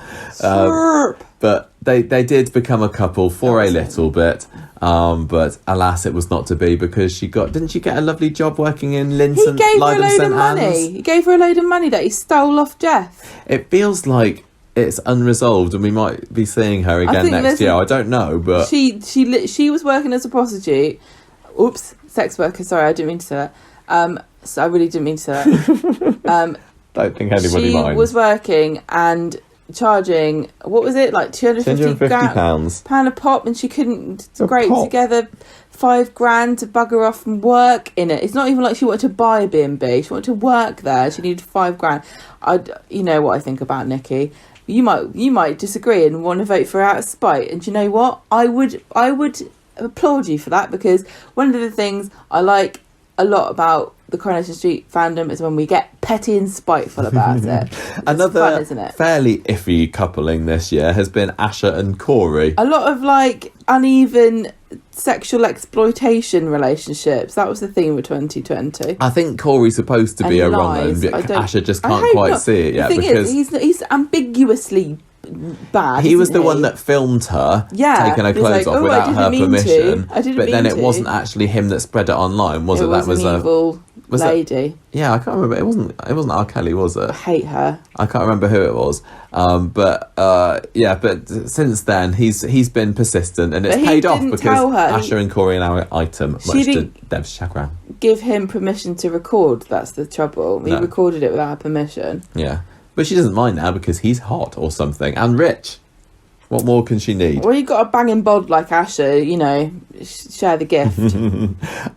But they did become a couple for a little bit. But alas, it was not to be, because didn't she get a lovely job working in Linton? He gave her a load of money. He gave her a load of money that he stole off Jeff. It feels like it's unresolved, and we might be seeing her again next year. I don't know, but she was working as a prostitute. Oops, sex worker. Sorry, I didn't mean to say that. So I really didn't mean to say that. Don't think anybody minds. She was working, and charging, what was it, like £250 pound a pop, and she couldn't scrape together £5,000 to bugger off from work in it. It's not even like she wanted to buy a B&B. She wanted to work there. She needed £5,000. You know what I think about Nikki. You might disagree and want to vote for her out of spite. And do you know what? I would applaud you for that, because one of the things I like a lot about the Coronation Street fandom is when we get petty and spiteful about it. Another fun, isn't it? Fairly iffy coupling this year has been Asha and Corey. A lot of like uneven sexual exploitation relationships. That was the theme of 2020. I think Corey's supposed to be a wrong one, but Asha just can't quite see it yet. The thing is, he's ambiguously bad. He was the one that filmed her taking her clothes off without her permission. But then it wasn't actually him that spread it online, was it? That was an evil lady. Yeah, I can't remember. It wasn't R. Kelly, was it? I hate her. I can't remember who it was. But since then he's been persistent, and it's paid off because Asha and Corey are now an item, much to Dev's chagrin. Give him permission to record. That's the trouble. He recorded it without her permission. Yeah. But she doesn't mind now because he's hot or something and rich. What more can she need? Well, you've got a banging bod like Asha, share the gift.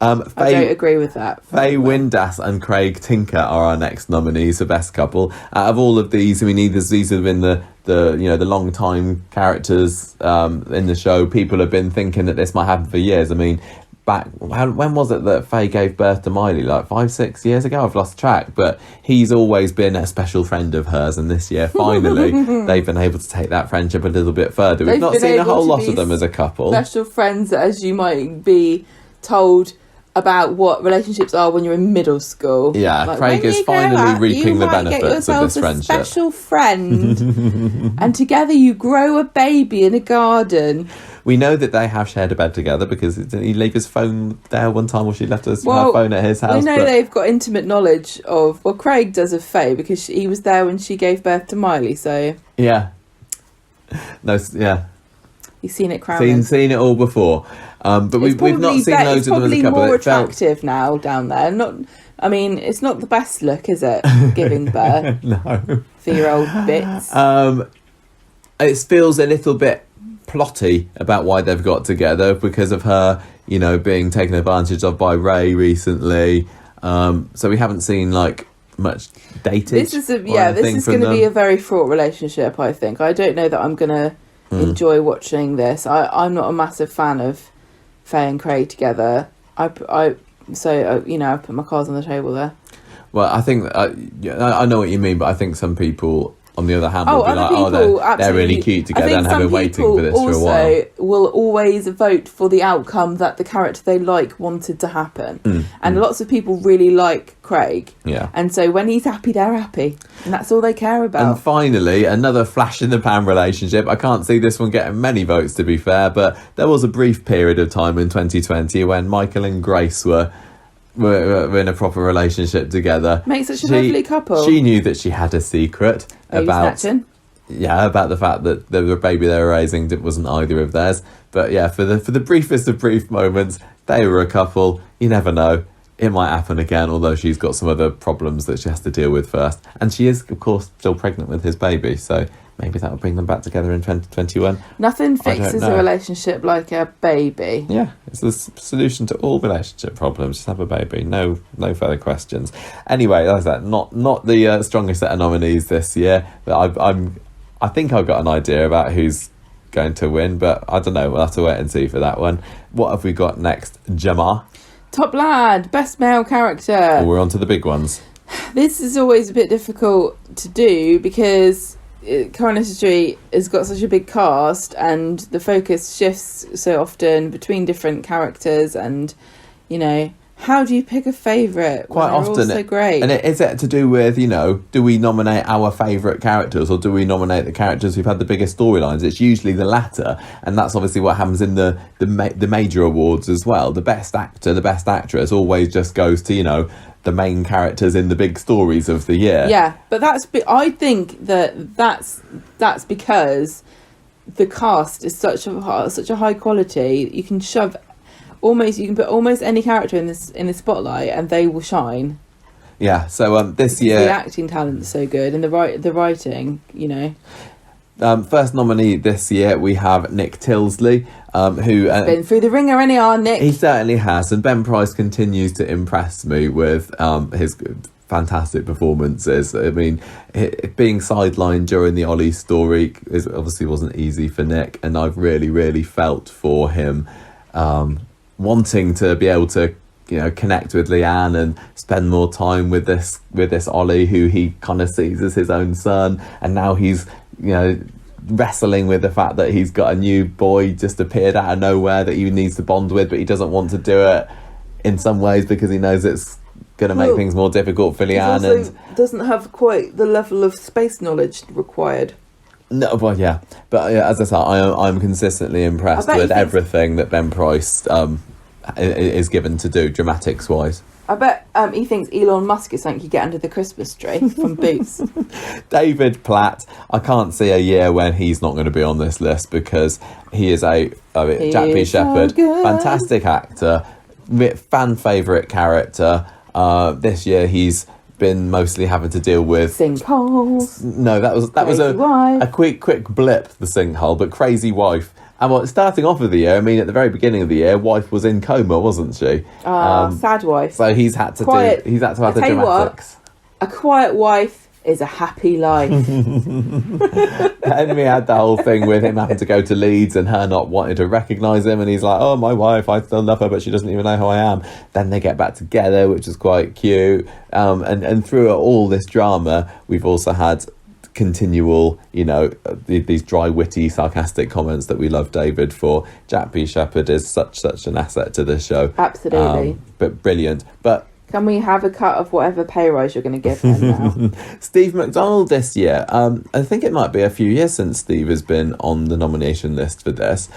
I don't agree with that. Faye Windass and Craig Tinker are our next nominees for Best Couple. Out of all of these, these have been the long time characters in the show. People have been thinking that this might happen for years. When was it that Faye gave birth to Miley? Like 5-6 years ago? I've lost track. But he's always been a special friend of hers, and this year, finally, they've been able to take that friendship a little bit further. We've not seen a whole lot of them as a couple. Special friends, as you might be told about what relationships are when you're in middle school. Yeah, like, Craig is finally reaping the benefits of this friendship. A special friend, and together you grow a baby in a garden. We know that they have shared a bed together because didn't he leave his phone there one time, or she left her phone at his house? We know they've got intimate knowledge of, Craig does of Faye because he was there when she gave birth to Miley, so... Yeah. He's seen it crowning. Seen it all before. But we've not seen loads of them as a couple. It's probably more attractive now down there. It's not the best look, is it? Giving birth. No. For your old bits. It feels a little bit plotty about why they've got together because of her, being taken advantage of by Ray recently. So we haven't seen much dating. This is going to be a very fraught relationship, I think. I don't know that I'm going to enjoy watching this. I'm not a massive fan of Faye and Craig together. I put my cards on the table there. Well, I think I know what you mean, but I think some people, on the other hand, will be like, they're really cute together and have been waiting for this for a while. Also will always vote for the outcome that the character they like wanted to happen. And lots of people really like Craig. Yeah. And so when he's happy, they're happy. And that's all they care about. And finally, another flash in the pan relationship. I can't see this one getting many votes, to be fair, but there was a brief period of time in 2020 when Michael and Grace were in a proper relationship together. Makes such a lovely couple. She knew that she had a secret about the fact that the baby they were raising wasn't either of theirs. But yeah, for the briefest of brief moments, they were a couple. You never know. It might happen again, although she's got some other problems that she has to deal with first. And she is, of course, still pregnant with his baby, so maybe that will bring them back together in 2021. Nothing fixes a relationship like a baby. Yeah, it's the solution to all relationship problems. Just have a baby. No further questions. Anyway, that's that. Not the strongest set of nominees this year, but I think I've got an idea about who's going to win, but I don't know. We'll have to wait and see for that one. What have we got next, Gemma? Top Lad, best male character. We're on to the big ones. This is always a bit difficult to do because Coronation Street has got such a big cast and the focus shifts so often between different characters, and how do you pick a favourite? Quite often, all so great. And is it to do with do we nominate our favourite characters, or do we nominate the characters who've had the biggest storylines? It's usually the latter, and that's obviously what happens in the major awards as well. The best actor, the best actress always just goes to the main characters in the big stories of the year. Yeah, but I think that's because the cast is such a high quality. You can put almost any character in the spotlight and they will shine. Yeah, so this year the acting talent is so good and the writing, First nominee this year, we have Nick Tillsley, who... been through the ringer, anyhow, Nick. He certainly has, and Ben Price continues to impress me with his fantastic performances. I mean, being sidelined during the Ollie story obviously wasn't easy for Nick, and I've really, really felt for him wanting to be able to connect with Leanne and spend more time with this Ollie, who he kind of sees as his own son, and now he's wrestling with the fact that he's got a new boy just appeared out of nowhere that he needs to bond with, but he doesn't want to do it in some ways because he knows it's going to make things more difficult for Leanne, and doesn't have quite the level of space knowledge required. No, well, yeah, but as I said, I'm consistently impressed with everything that Ben Price is given to do, dramatics wise. I bet he thinks Elon Musk is something you get under the Christmas tree from Boots. David Platt, I can't see a year when he's not going to be on this list, because he is Jack P. Shepherd, fantastic actor, fan favourite character. This year he's been mostly having to deal with sinkholes. No, that was a quick blip, the sinkhole, but Crazy Wife. And starting off of the year, I mean, at the very beginning of the year, wife was in coma, wasn't she? Sad wife. So he's had to have the dramatics. A quiet wife is a happy life. And we had the whole thing with him having to go to Leeds and her not wanting to recognise him, and he's like, oh, my wife, I still love her, but she doesn't even know who I am. Then they get back together, which is quite cute. And through all this drama, we've also had continual, these dry, witty, sarcastic comments that we love David for. Jack P. Shepherd is such an asset to this show. Absolutely. But brilliant. But can we have a cut of whatever pay rise you're going to give him now? Steve Mcdonald this year. I think it might be a few years since Steve has been on the nomination list for this.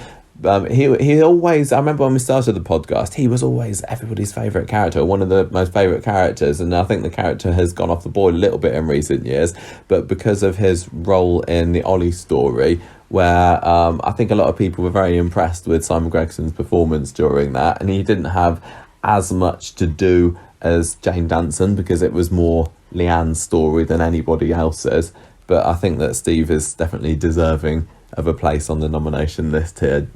He always, I remember when we started the podcast, he was always everybody's favourite character, one of the most favourite characters, and I think the character has gone off the board a little bit in recent years, but because of his role in the Ollie story, where I think a lot of people were very impressed with Simon Gregson's performance during that, and he didn't have as much to do as Jane Danson because it was more Leanne's story than anybody else's, but I think that Steve is definitely deserving of a place on the nomination list here,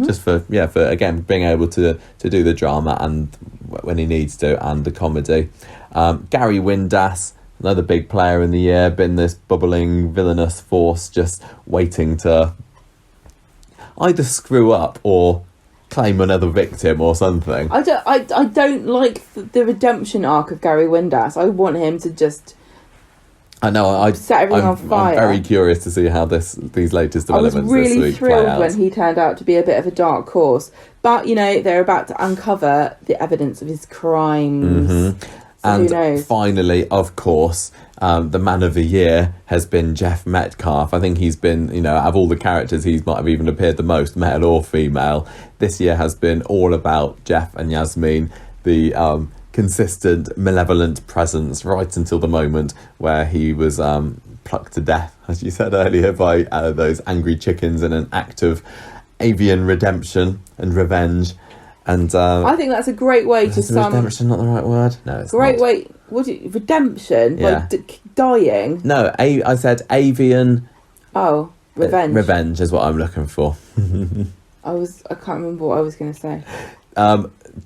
just for again being able to do the drama and when he needs to, and the comedy. Gary Windass, another big player in the year, been this bubbling villainous force just waiting to either screw up or claim another victim or something. I don't like the redemption arc of Gary Windass. I want him to just... I know. Set everything on fire. I'm very curious to see how these latest developments this week play out. I was really thrilled when he turned out to be a bit of a dark horse. But, they're about to uncover the evidence of his crimes. Mm-hmm. So and who knows? Finally, of course, the man of the year has been Jeff Metcalfe. I think he's been, out of all the characters, he might have even appeared the most, male or female. This year has been all about Jeff and Yasmin, the consistent, malevolent presence right until the moment where he was plucked to death, as you said earlier, by those angry chickens in an act of avian redemption and revenge. And I think that's a great way to sum... Redemption not the right word? No, it's great not. way... redemption? Yeah. Like dying? No, I said avian... Oh, revenge. Revenge is what I'm looking for. I can't remember what I was going to say.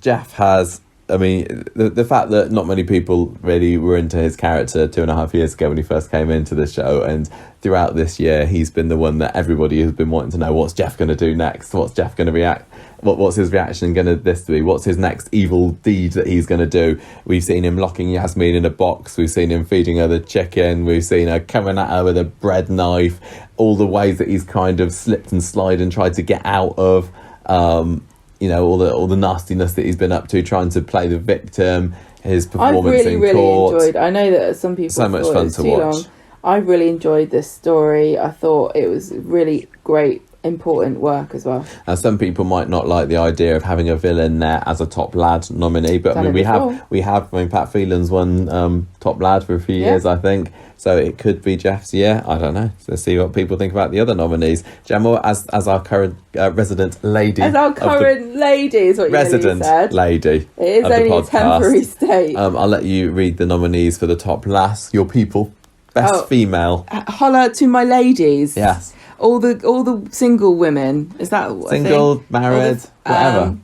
Jeff has... I mean, the fact that not many people really were into his character 2.5 years ago when he first came into the show, and throughout this year he's been the one that everybody has been wanting to know, what's Jeff going to do next? What's Jeff going to react? What's his reaction going to this to be? What's his next evil deed that he's going to do? We've seen him locking Yasmin in a box. We've seen him feeding her the chicken. We've seen her coming at her with a bread knife. All the ways that he's kind of slipped and slid and tried to get out of... all the nastiness that he's been up to, trying to play the victim, his performance in court. Enjoyed. I know that some people so much fun to watch. Long. I really enjoyed this story. I thought it was really great, important work as well. And some people might not like the idea of having a villain there as a top lad nominee, but we have. Pat Phelan's won top lad for a few years, I think. So it could be Jeff's year. I don't know. So see what people think about the other nominees. Gemma, as our current resident lady. As our current lady is what you resident said. Lady. It is only a temporary state. I'll let you read the nominees for the top lass, your people. Best female. Holla to my ladies. Yes. All the single women. Is that what single, married, whatever.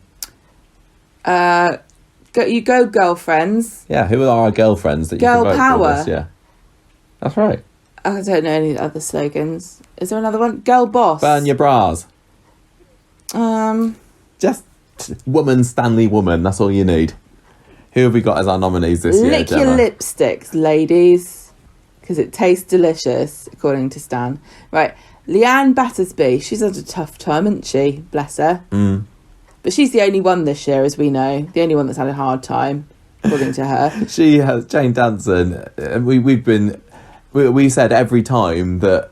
Go girlfriends. Yeah, who are our girlfriends that you Girl can vote power. for this year? That's right. I don't know any other slogans. Is there another one? Girl boss. Burn your bras. Just woman, Stanley woman. That's all you need. Who have we got as our nominees this year, Lick Gemma? your lipsticks, ladies, because it tastes delicious, according to Stan. Right, Leanne Battersby. She's had a tough time, hasn't she? Bless her. But she's the only one this year, as we know. The only one that's had a hard time, according to her. She has Jane Danson. We said every time that.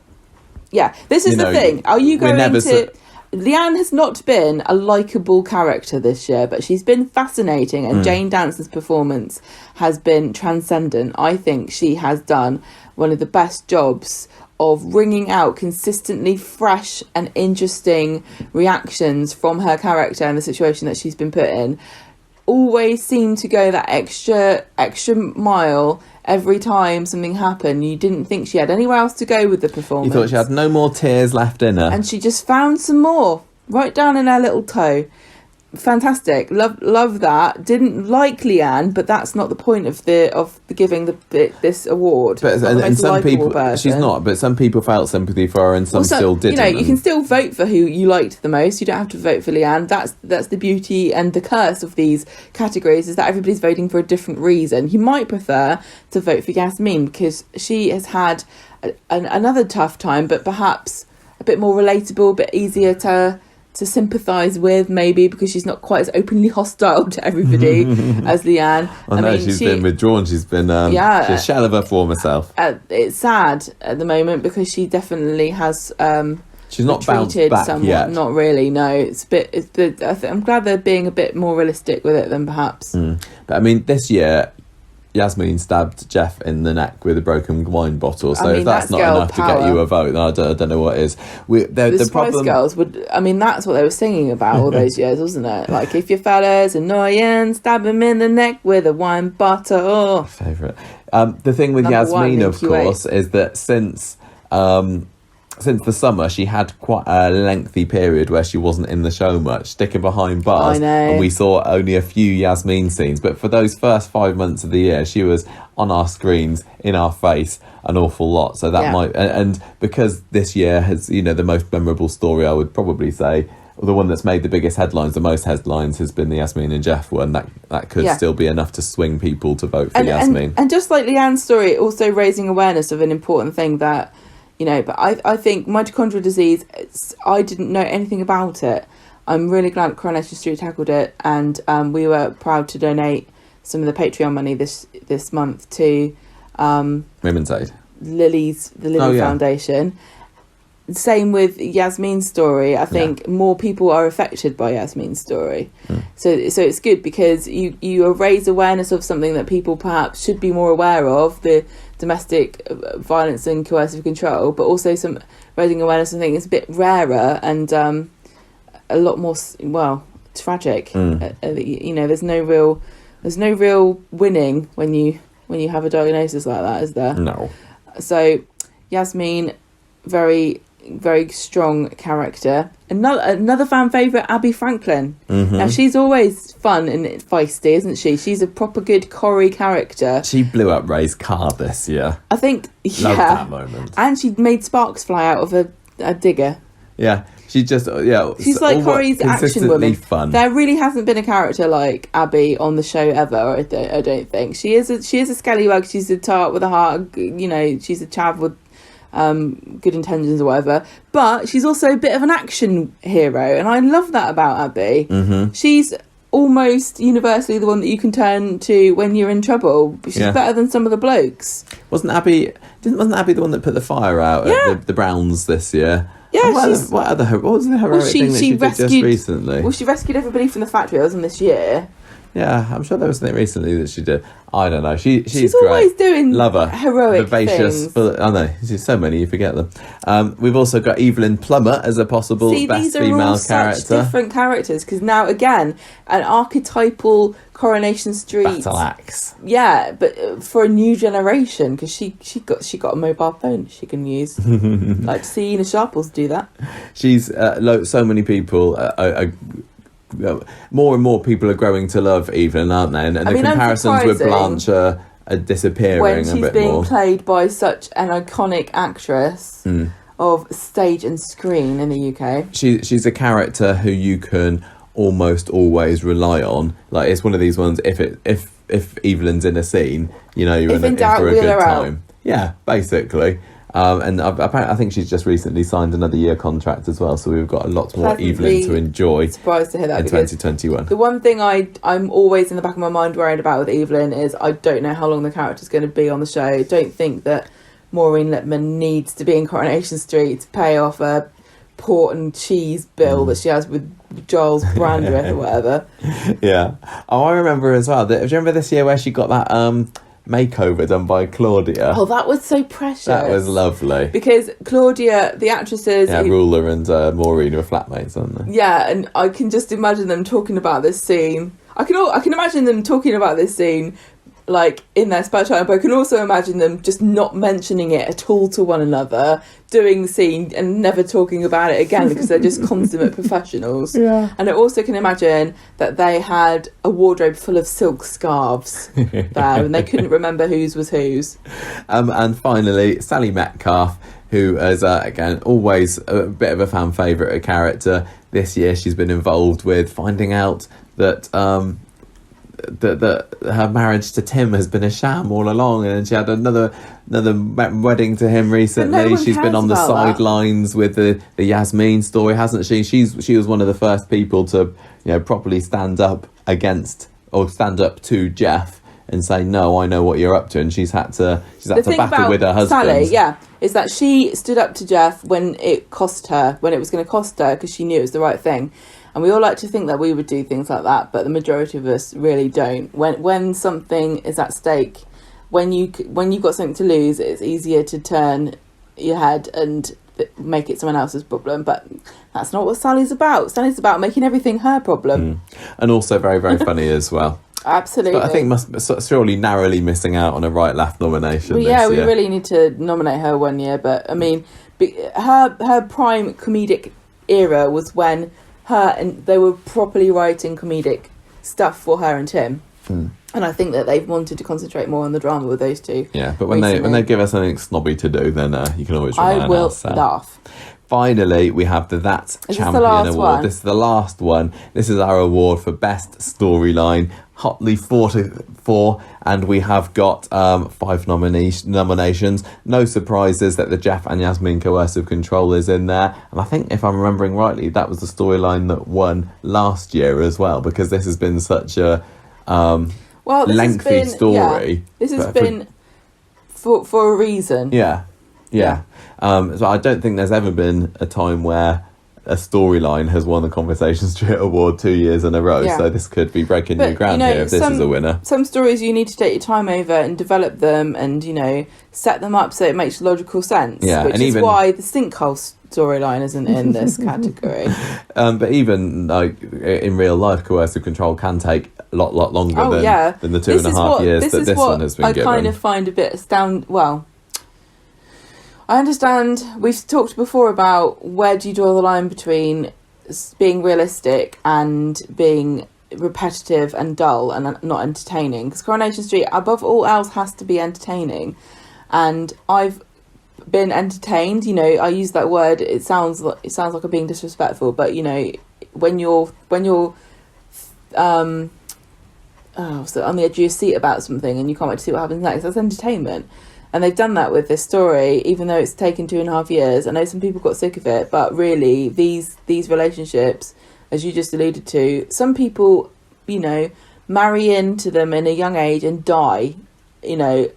Yeah, this is the thing. Are you going to... Leanne has not been a likeable character this year, but she's been fascinating, and Jane Danson's performance has been transcendent. I think she has done one of the best jobs of wringing out consistently fresh and interesting reactions from her character and the situation that she's been put in. Always seem to go that extra mile every time something happened. You didn't think she had anywhere else to go with the performance. You thought she had no more tears left in her. And she just found some more right down in her little toe. Fantastic. Love that. Didn't like Leanne, but that's not the point of giving this award. But and some people, she's not. But some people felt sympathy for her, and some still didn't. You can still vote for who you liked the most. You don't have to vote for Leanne. That's the beauty and the curse of these categories, is that everybody's voting for a different reason. You might prefer to vote for Yasmin because she has had another tough time, but perhaps a bit more relatable, a bit easier to sympathise with, maybe, because she's not quite as openly hostile to everybody as Leanne. She's been withdrawn. She's been she's a shell of her former self. It's sad at the moment because she definitely has she's not bounced back somewhat. yet. Not really, no. I'm glad they're being a bit more realistic with it than perhaps. But I mean, this year Yasmin stabbed Jeff in the neck with a broken wine bottle. So if that's not enough to get you a vote, then I don't know what is. The Spice Girls would. I mean, that's what they were singing about all those years, wasn't it? Like, if your fella's annoying, stab him in the neck with a wine bottle. Favourite. The thing with Yasmin, of course, is that since the summer, she had quite a lengthy period where she wasn't in the show much, sticking behind bars. I know. And we saw only a few Yasmin scenes. But for those first 5 months of the year, she was on our screens, in our face, an awful lot. So that might... And because this year has, the most memorable story, I would probably say, the one that's made the biggest headlines, the most headlines, has been the Yasmin and Jeff one. That could still be enough to swing people to vote for Yasmin. And just like Leanne's story, also raising awareness of an important thing that... but I think mitochondrial disease, I didn't know anything about it. I'm really glad Coronation Street tackled it, and we were proud to donate some of the Patreon money this month to Women's Aid. the Lily Foundation. Same with Yasmin's story. I think more people are affected by Yasmin's story. So it's good because you raise awareness of something that people perhaps should be more aware of, the domestic violence and coercive control, but also some raising awareness of something that's a bit rarer and a lot more tragic. There's no real winning when you have a diagnosis like that, is there? No. So Yasmin, very very strong character. Another fan favourite, Abby Franklin. Now, she's always fun and feisty, isn't she? She's a proper good Corrie character. She blew up Ray's car this year. I think, Love that moment. And she made sparks fly out of a digger. Yeah, she just, She's like Corrie's action woman. Fun. There really hasn't been a character like Abby on the show ever, I don't think. She is a scallywag, she's a tart with a heart, she's a chav with good intentions or whatever, but she's also a bit of an action hero, and I love that about Abby. She's almost universally the one that you can turn to when you're in trouble. She's better than some of the blokes. Wasn't Abby the one that put the fire out at the Browns this year? Yeah, what was the heroic thing that she did just recently? Well, she rescued everybody from the factory. That was in this year. Yeah, I'm sure there was something recently that she did. I don't know. She's great. Always doing Love her. heroic Vivacious. things. I know. There's so many, you forget them. We've also got Evelyn Plummer as a possible best these are female all character. such different characters, because now, again, an archetypal Coronation Street... Battle axe. Yeah, but for a new generation, because she got a mobile phone she can use. Like to see Ina Sharples do that. She's so many people more and more people are growing to love Evelyn, aren't they? And the comparisons with Blanche are disappearing when a she's bit being more. played by such an iconic actress of stage and screen in the UK. She's a character who you can almost always rely on. Like, it's one of these ones, if Evelyn's in a scene, you know you're in doubt, for a wheel good her out. time. Yeah, basically. And I think she's just recently signed another year contract as well, so we've got a lot more Evelyn to enjoy. Surprised to hear that in 2021. The one thing I'm always in the back of my mind worried about with Evelyn is I don't know how long the character's going to be on the show. I don't think that Maureen Lipman needs to be in Coronation Street to pay off a port and cheese bill that she has with Giles Brandreth or whatever. Yeah. Oh, I remember as well. Do you remember this year where she got that makeover done by Claudia? Oh, that was so precious. That was lovely. Because Claudia, the actresses... Yeah, Ruler and Maureen were flatmates, aren't they? Yeah, and I can just imagine them talking about this scene. I can imagine them talking about this scene like in their spare time, but I can also imagine them just not mentioning it at all to one another, doing the scene and never talking about it again because they're just consummate professionals. Yeah. And I also can imagine that they had a wardrobe full of silk scarves there and they couldn't remember whose was whose. And finally, Sally Metcalfe, who is, again, always a bit of a fan favourite, a character. This year she's been involved with finding out that that her marriage to Tim has been a sham all along, and she had another wedding to him recently. She's been on the sidelines with the Yasmin story, hasn't she? She was one of the first people to, you know, properly stand up to Jeff and say, no, I know what you're up to, and she's had to battle with her husband. Sally, yeah, is that she stood up to Jeff when it was going to cost her, because she knew it was the right thing. And we all like to think that we would do things like that, but the majority of us really don't. When something is at stake, when you've got something to lose, it's easier to turn your head and make it someone else's problem. But that's not what Sally's about. Sally's about making everything her problem. And also very, very funny as well. Absolutely. But I think surely narrowly missing out on a Right Laugh nomination. Well, yeah, we really need to nominate her one year. But I mean, her prime comedic era was when her and they were properly writing comedic stuff for her and Tim. And I think that they've wanted to concentrate more on the drama with those two. Yeah, but when they give us something snobby to do, then you can always rely on us. I will laugh. Finally, we have the That's Champion Award. One? This is the last one. This is our award for Best Storyline. Hotly fought for, and we have got 5 nominations. No surprises that the Jeff and Yasmin coercive control is in there. And I think, if I'm remembering rightly, that was the storyline that won last year as well, because this has been such a lengthy story. Yeah, this has been for a reason. Yeah. So I don't think there's ever been a time where a storyline has won the Conversation Street Award 2 years in a row. Yeah. So this could be breaking new ground here if this is a winner. Some stories you need to take your time over and develop them and, you know, set them up so it makes logical sense. Yeah, which is why the sinkhole storyline isn't in this category. But even like in real life, coercive control can take a lot longer than the 2.5 years that this one has been given. I kind of find a bit well, I understand we've talked before about where do you draw the line between being realistic and being repetitive and dull and not entertaining, because Coronation Street above all else has to be entertaining, and I've been entertained. You know, I use that word, it sounds like I'm being disrespectful, but you know, when you're so on the edge of your seat about something and you can't wait to see what happens next, that's entertainment. And they've done that with this story, even though it's taken 2.5 years. I know some people got sick of it, but really, these relationships, as you just alluded to, some people, you know, marry into them in a young age and die, you know,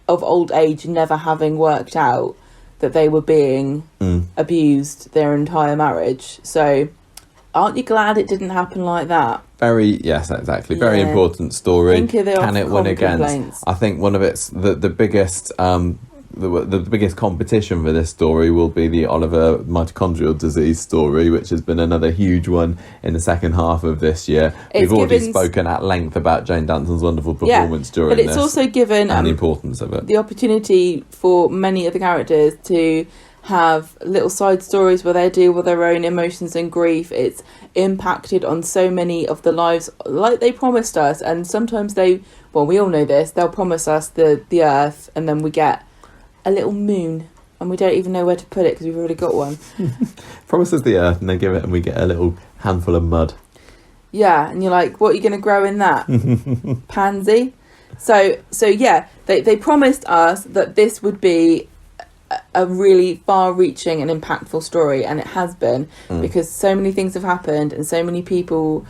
of old age, never having worked out that they were being abused their entire marriage. So aren't you glad it didn't happen like that? Yes, exactly. Very important story. Think of the Can it win against? complaints. I think one of its the biggest the biggest competition for this story will be the Oliver mitochondrial disease story, which has been another huge one in the second half of this year. We've already spoken at length about Jane Danson's wonderful performance during this. But it's also given and the importance of it. The opportunity for many of the characters to have little side stories where they deal with their own emotions and grief. It's impacted on so many of the lives like they promised us, and sometimes we all know this, they'll promise us the earth and then we get a little moon and we don't even know where to put it because we've already got one. Promise us the earth and they give it and we get a little handful of mud. Yeah, and you're like, what are you going to grow in that? Pansy? So yeah, they promised us that this would be a really far-reaching and impactful story, and it has been, because so many things have happened and so many people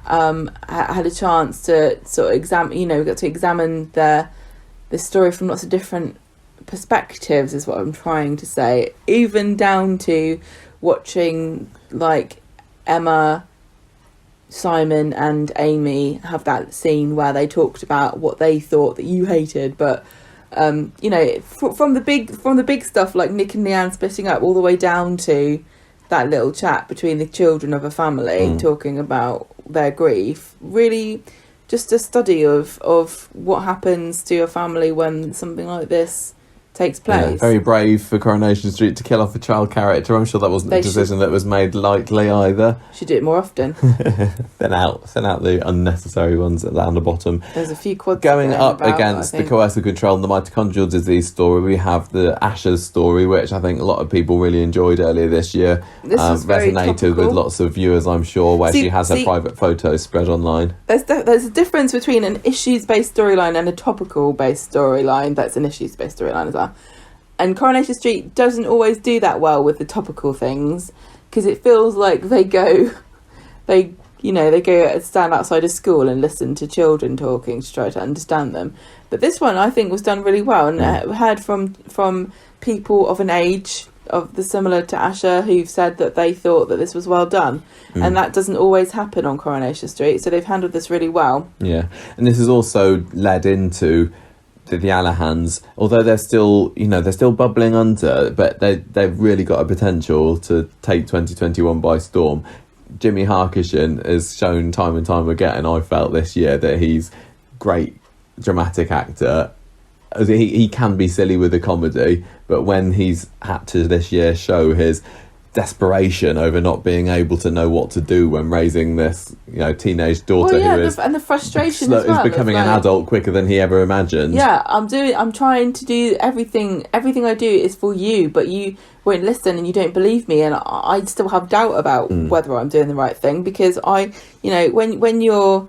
had a chance to sort of examine this story from lots of different perspectives, is what I'm trying to say, even down to watching like Emma, Simon and Amy have that scene where they talked about what they thought that you hated, but from the big stuff like Nick and Leanne splitting up, all the way down to that little chat between the children of a family talking about their grief. Really just a study of what happens to a family when something like this takes place. Yeah, very brave for Coronation Street to kill off a child character. I'm sure that wasn't a decision that was made lightly either. Should do it more often. Thin out the unnecessary ones down the bottom. There's a few quads going up against the coercive control and the mitochondrial disease story. We have the Asha's story, which I think a lot of people really enjoyed earlier this year. This was very resonated topical with lots of viewers, I'm sure, where she has her private photos spread online. There's a difference between an issues-based storyline and a topical-based storyline that's an issues-based storyline as well. And Coronation Street doesn't always do that well with the topical things, because it feels like they go stand outside a school and listen to children talking to try to understand them. But this one I think was done really well, and heard from people of an age similar to Asha who've said that they thought that this was well done, and that doesn't always happen on Coronation Street, so they've handled this really well. Yeah, and this has also led into the Allahans, although they're still bubbling under, but they've really got a potential to take 2021 by storm. Jimmy Harkishin has shown time and time again, I felt this year, that he's great dramatic actor. He can be silly with the comedy, but when he's had to this year show his desperation over not being able to know what to do when raising this teenage daughter who is and the frustration as well, is becoming an adult quicker than he ever imagined. I'm trying to do everything I do is for you, but you won't listen and you don't believe me, and I still have doubt about whether I'm doing the right thing, because when you're,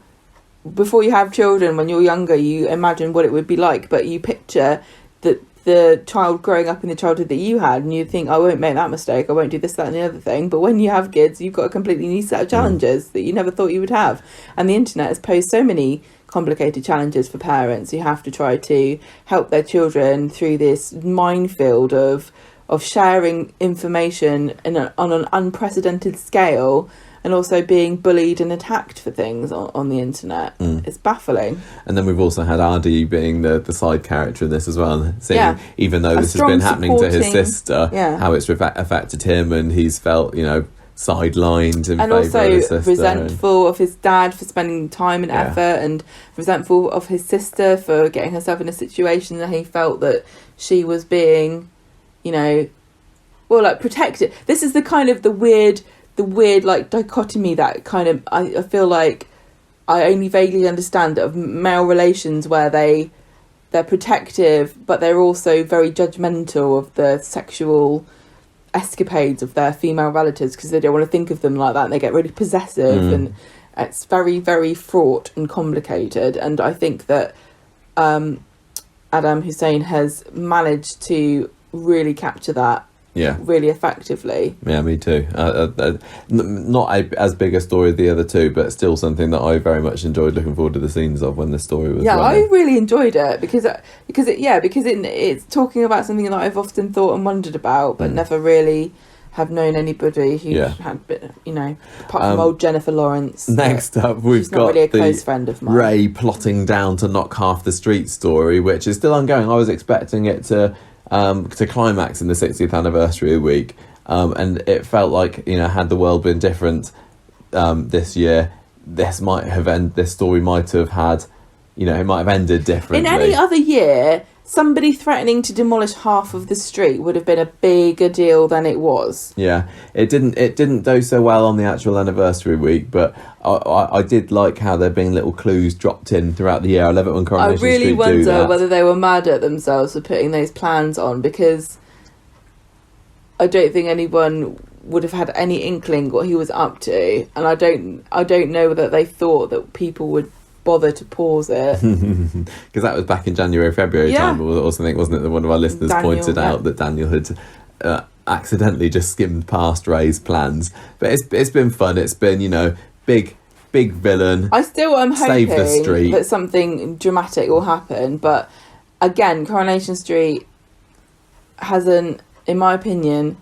before you have children, when you're younger, you imagine what it would be like, but you picture that the child growing up in the childhood that you had, and you think, I won't make that mistake, I won't do this, that and the other thing. But when you have kids, you've got a completely new set of challenges that you never thought you would have. And the internet has posed so many complicated challenges for parents who have to try to help their children through this minefield of sharing information on an unprecedented scale, and also being bullied and attacked for things on the internet. It's baffling. And then we've also had Adi being the side character in this as well. Seeing, even though this has been happening to his sister, how it's affected him, and he's felt, sidelined in favour of his sister. And also resentful of his dad for spending time and effort, and resentful of his sister for getting herself in a situation that he felt that she was being, protected. This is the weird like dichotomy that kind of I feel like I only vaguely understand of male relations, where they're protective but they're also very judgmental of the sexual escapades of their female relatives, because they don't want to think of them like that, and they get really possessive, and it's very, very fraught and complicated. And I think that Adam Hussein has managed to really capture that really effectively. Yeah, me too. Not as big a story as the other two, but still something that I very much enjoyed looking forward to the scenes of when the story was running. I really enjoyed it because it's talking about something that I've often thought and wondered about, but never really have known anybody who had been, apart from old Jennifer Lawrence. Next up, we've got really a close friend of mine. Ray plotting down to knock half the street story, which is still ongoing. I was expecting it to climax in the 60th anniversary week, and it felt like, had the world been different this year, this story might have had, it might have ended differently. In any other year, somebody threatening to demolish half of the street would have been a bigger deal than it was. Yeah, it didn't do so well on the actual anniversary week, but I did like how there being little clues dropped in throughout the year. I love it when Coronation Street do that. I really wonder whether they were mad at themselves for putting those plans on, because I don't think anyone would have had any inkling what he was up to, and I don't know whether they thought that people would bother to pause it, because that was back in January, February time or something, wasn't it, that one of our listeners pointed out that Daniel had accidentally just skimmed past Ray's plans. But it's been fun. It's been, big villain. I still am hoping the street. That something dramatic will happen, but again, Coronation Street hasn't, in my opinion,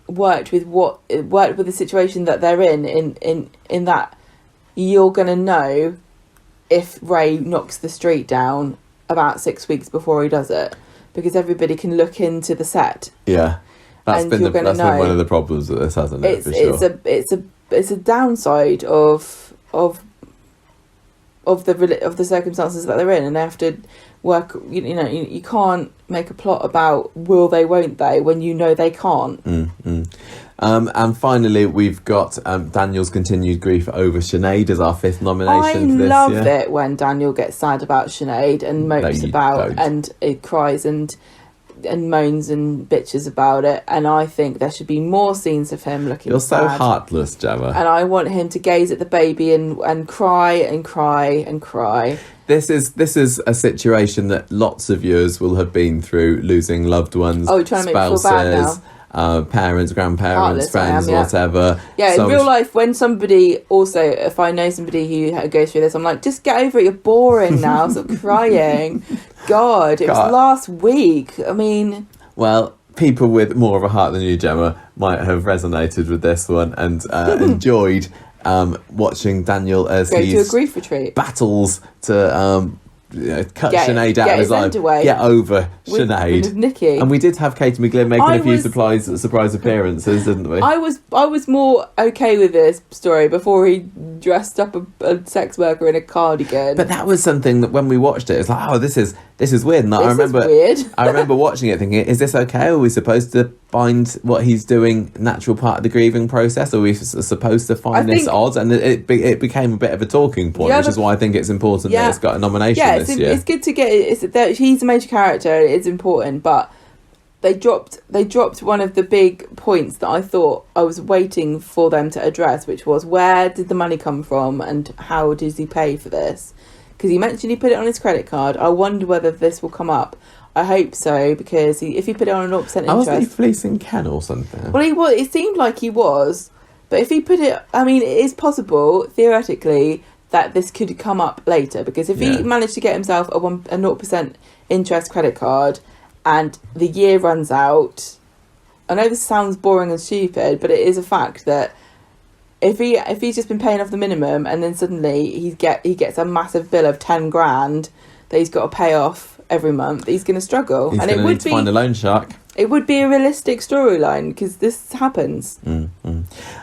worked with the situation that they're in that you're going to know if Ray knocks the street down about 6 weeks before he does it, because everybody can look into the set. Yeah, that's been one of the problems with this, hasn't it? It's a downside of the circumstances that they're in, and they have to work. You can't make a plot about will they, won't they, when they can't. And finally, we've got Daniel's continued grief over Sinead as our 5th nomination for this year. I love it when Daniel gets sad about Sinead and mopes and it cries and moans and bitches about it. And I think there should be more scenes of him looking You're sad. so heartless, Gemma. And I want him to gaze at the baby and cry and cry and cry. This is a situation that lots of viewers will have been through, losing loved ones, trying to make me feel bad now. Parents, grandparents, friends, whatever. Yeah, in real life, when somebody if I know somebody who goes through this, I'm like, just get over it, you're boring now, stop crying. God, it was last week. I mean... Well, people with more of a heart than you, Gemma, might have resonated with this one and enjoyed watching Daniel as he to a grief retreat, battles to... cut Sinead out of his life. Get over Sinead. With Nikki. And we did have Katie McGlynn making a few surprise appearances, didn't we? I was more okay with this story before he dressed up a sex worker in a cardigan. But that was something that when we watched it, it's like, oh, this is weird. And is weird. I remember watching it thinking, is this okay? Are we supposed to find what he's doing natural part of the grieving process? Are we supposed to find this odd? And it became a bit of a talking point, which is why I think it's important that it's got a nomination this year. It's good to get he's a major character. It's important, but they dropped one of the big points that I thought I was waiting for them to address, which was, where did the money come from and how does he pay for this? Because he mentioned he put it on his credit card. I wonder whether this will come up. I hope so, because if he put it on a 0% interest... wasn't he fleecing Ken or something? Well, it seemed like he was. But if he put it... I mean, it is possible, theoretically, that this could come up later. Because if he managed to get himself a 0% interest credit card and the year runs out... I know this sounds boring and stupid, but it is a fact that if he's just been paying off the minimum and then suddenly he gets a massive bill of 10 grand that he's got to pay off every month, he's going to struggle. He's going to need to find a loan shark. It would be a realistic storyline because this happens. But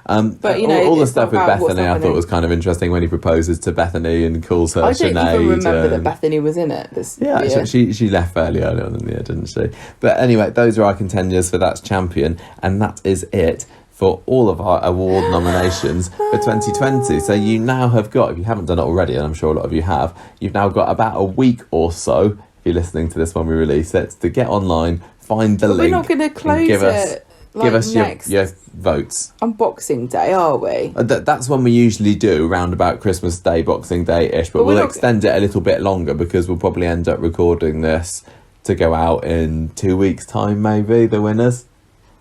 all the stuff with Bethany I thought was kind of interesting when he proposes to Bethany and calls her Sinead. I don't even remember that Bethany was in it this year. She left fairly early on in the year, didn't she? But anyway, those are our contenders for That's Champion, and that is it for all of our award nominations for 2020. So you now have got, if you haven't done it already, and I'm sure a lot of you have, you've now got about a week or so, if you're listening to this when we release it, to get online, find the link. We're not going to close it. Give us your votes. On Boxing Day, are we? That's when we usually do, round about Christmas Day, Boxing Day-ish. But we'll extend it a little bit longer because we'll probably end up recording this to go out in 2 weeks' time, maybe, the winners.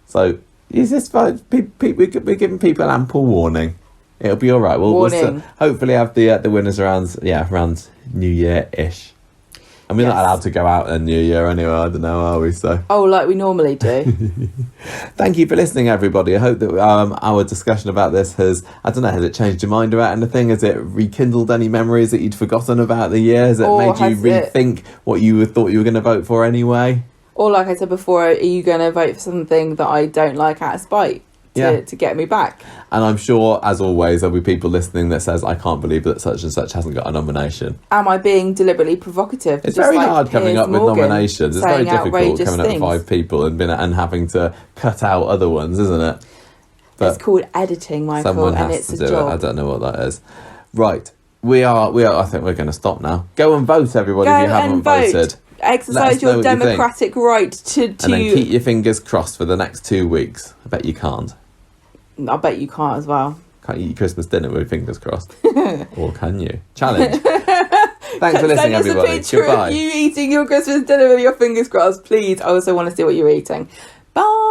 So, is this fine? We're giving people ample warning. It'll be all right. We'll hopefully have the winners around New Year-ish. And we're not Yes. allowed to go out in New Year anyway, I don't know, are we? So Oh, like we normally do. thank you for listening, everybody. I hope that our discussion about this has it changed your mind about anything? Has it rekindled any memories that you'd forgotten about the year? Has it Or made you has it- rethink what you thought you were going to vote for anyway? Or like I said before, are you going to vote for something that I don't like out of spite to get me back? And I'm sure, as always, there'll be people listening that says, I can't believe that such and such hasn't got a nomination. Am I being deliberately provocative? It's Just very like hard coming Piers up with Morgan nominations. It's very saying difficult outrageous coming up with things. 5 people and having to cut out other ones, isn't it? It's called editing, Michael, someone and has it's to a do job. it. I don't know what that is. Right. We are. I think we're going to stop now. Go and vote, everybody, if you haven't voted. Exercise know your what you think. democratic right to... And then keep your fingers crossed for the next 2 weeks. I bet you can't. I bet you can't as well. Can't eat Christmas dinner with your fingers crossed. Or can you? Challenge. Thanks for listening, Send us everybody. a picture Goodbye. of you eating your Christmas dinner with your fingers crossed, please. I also want to see what you're eating. Bye.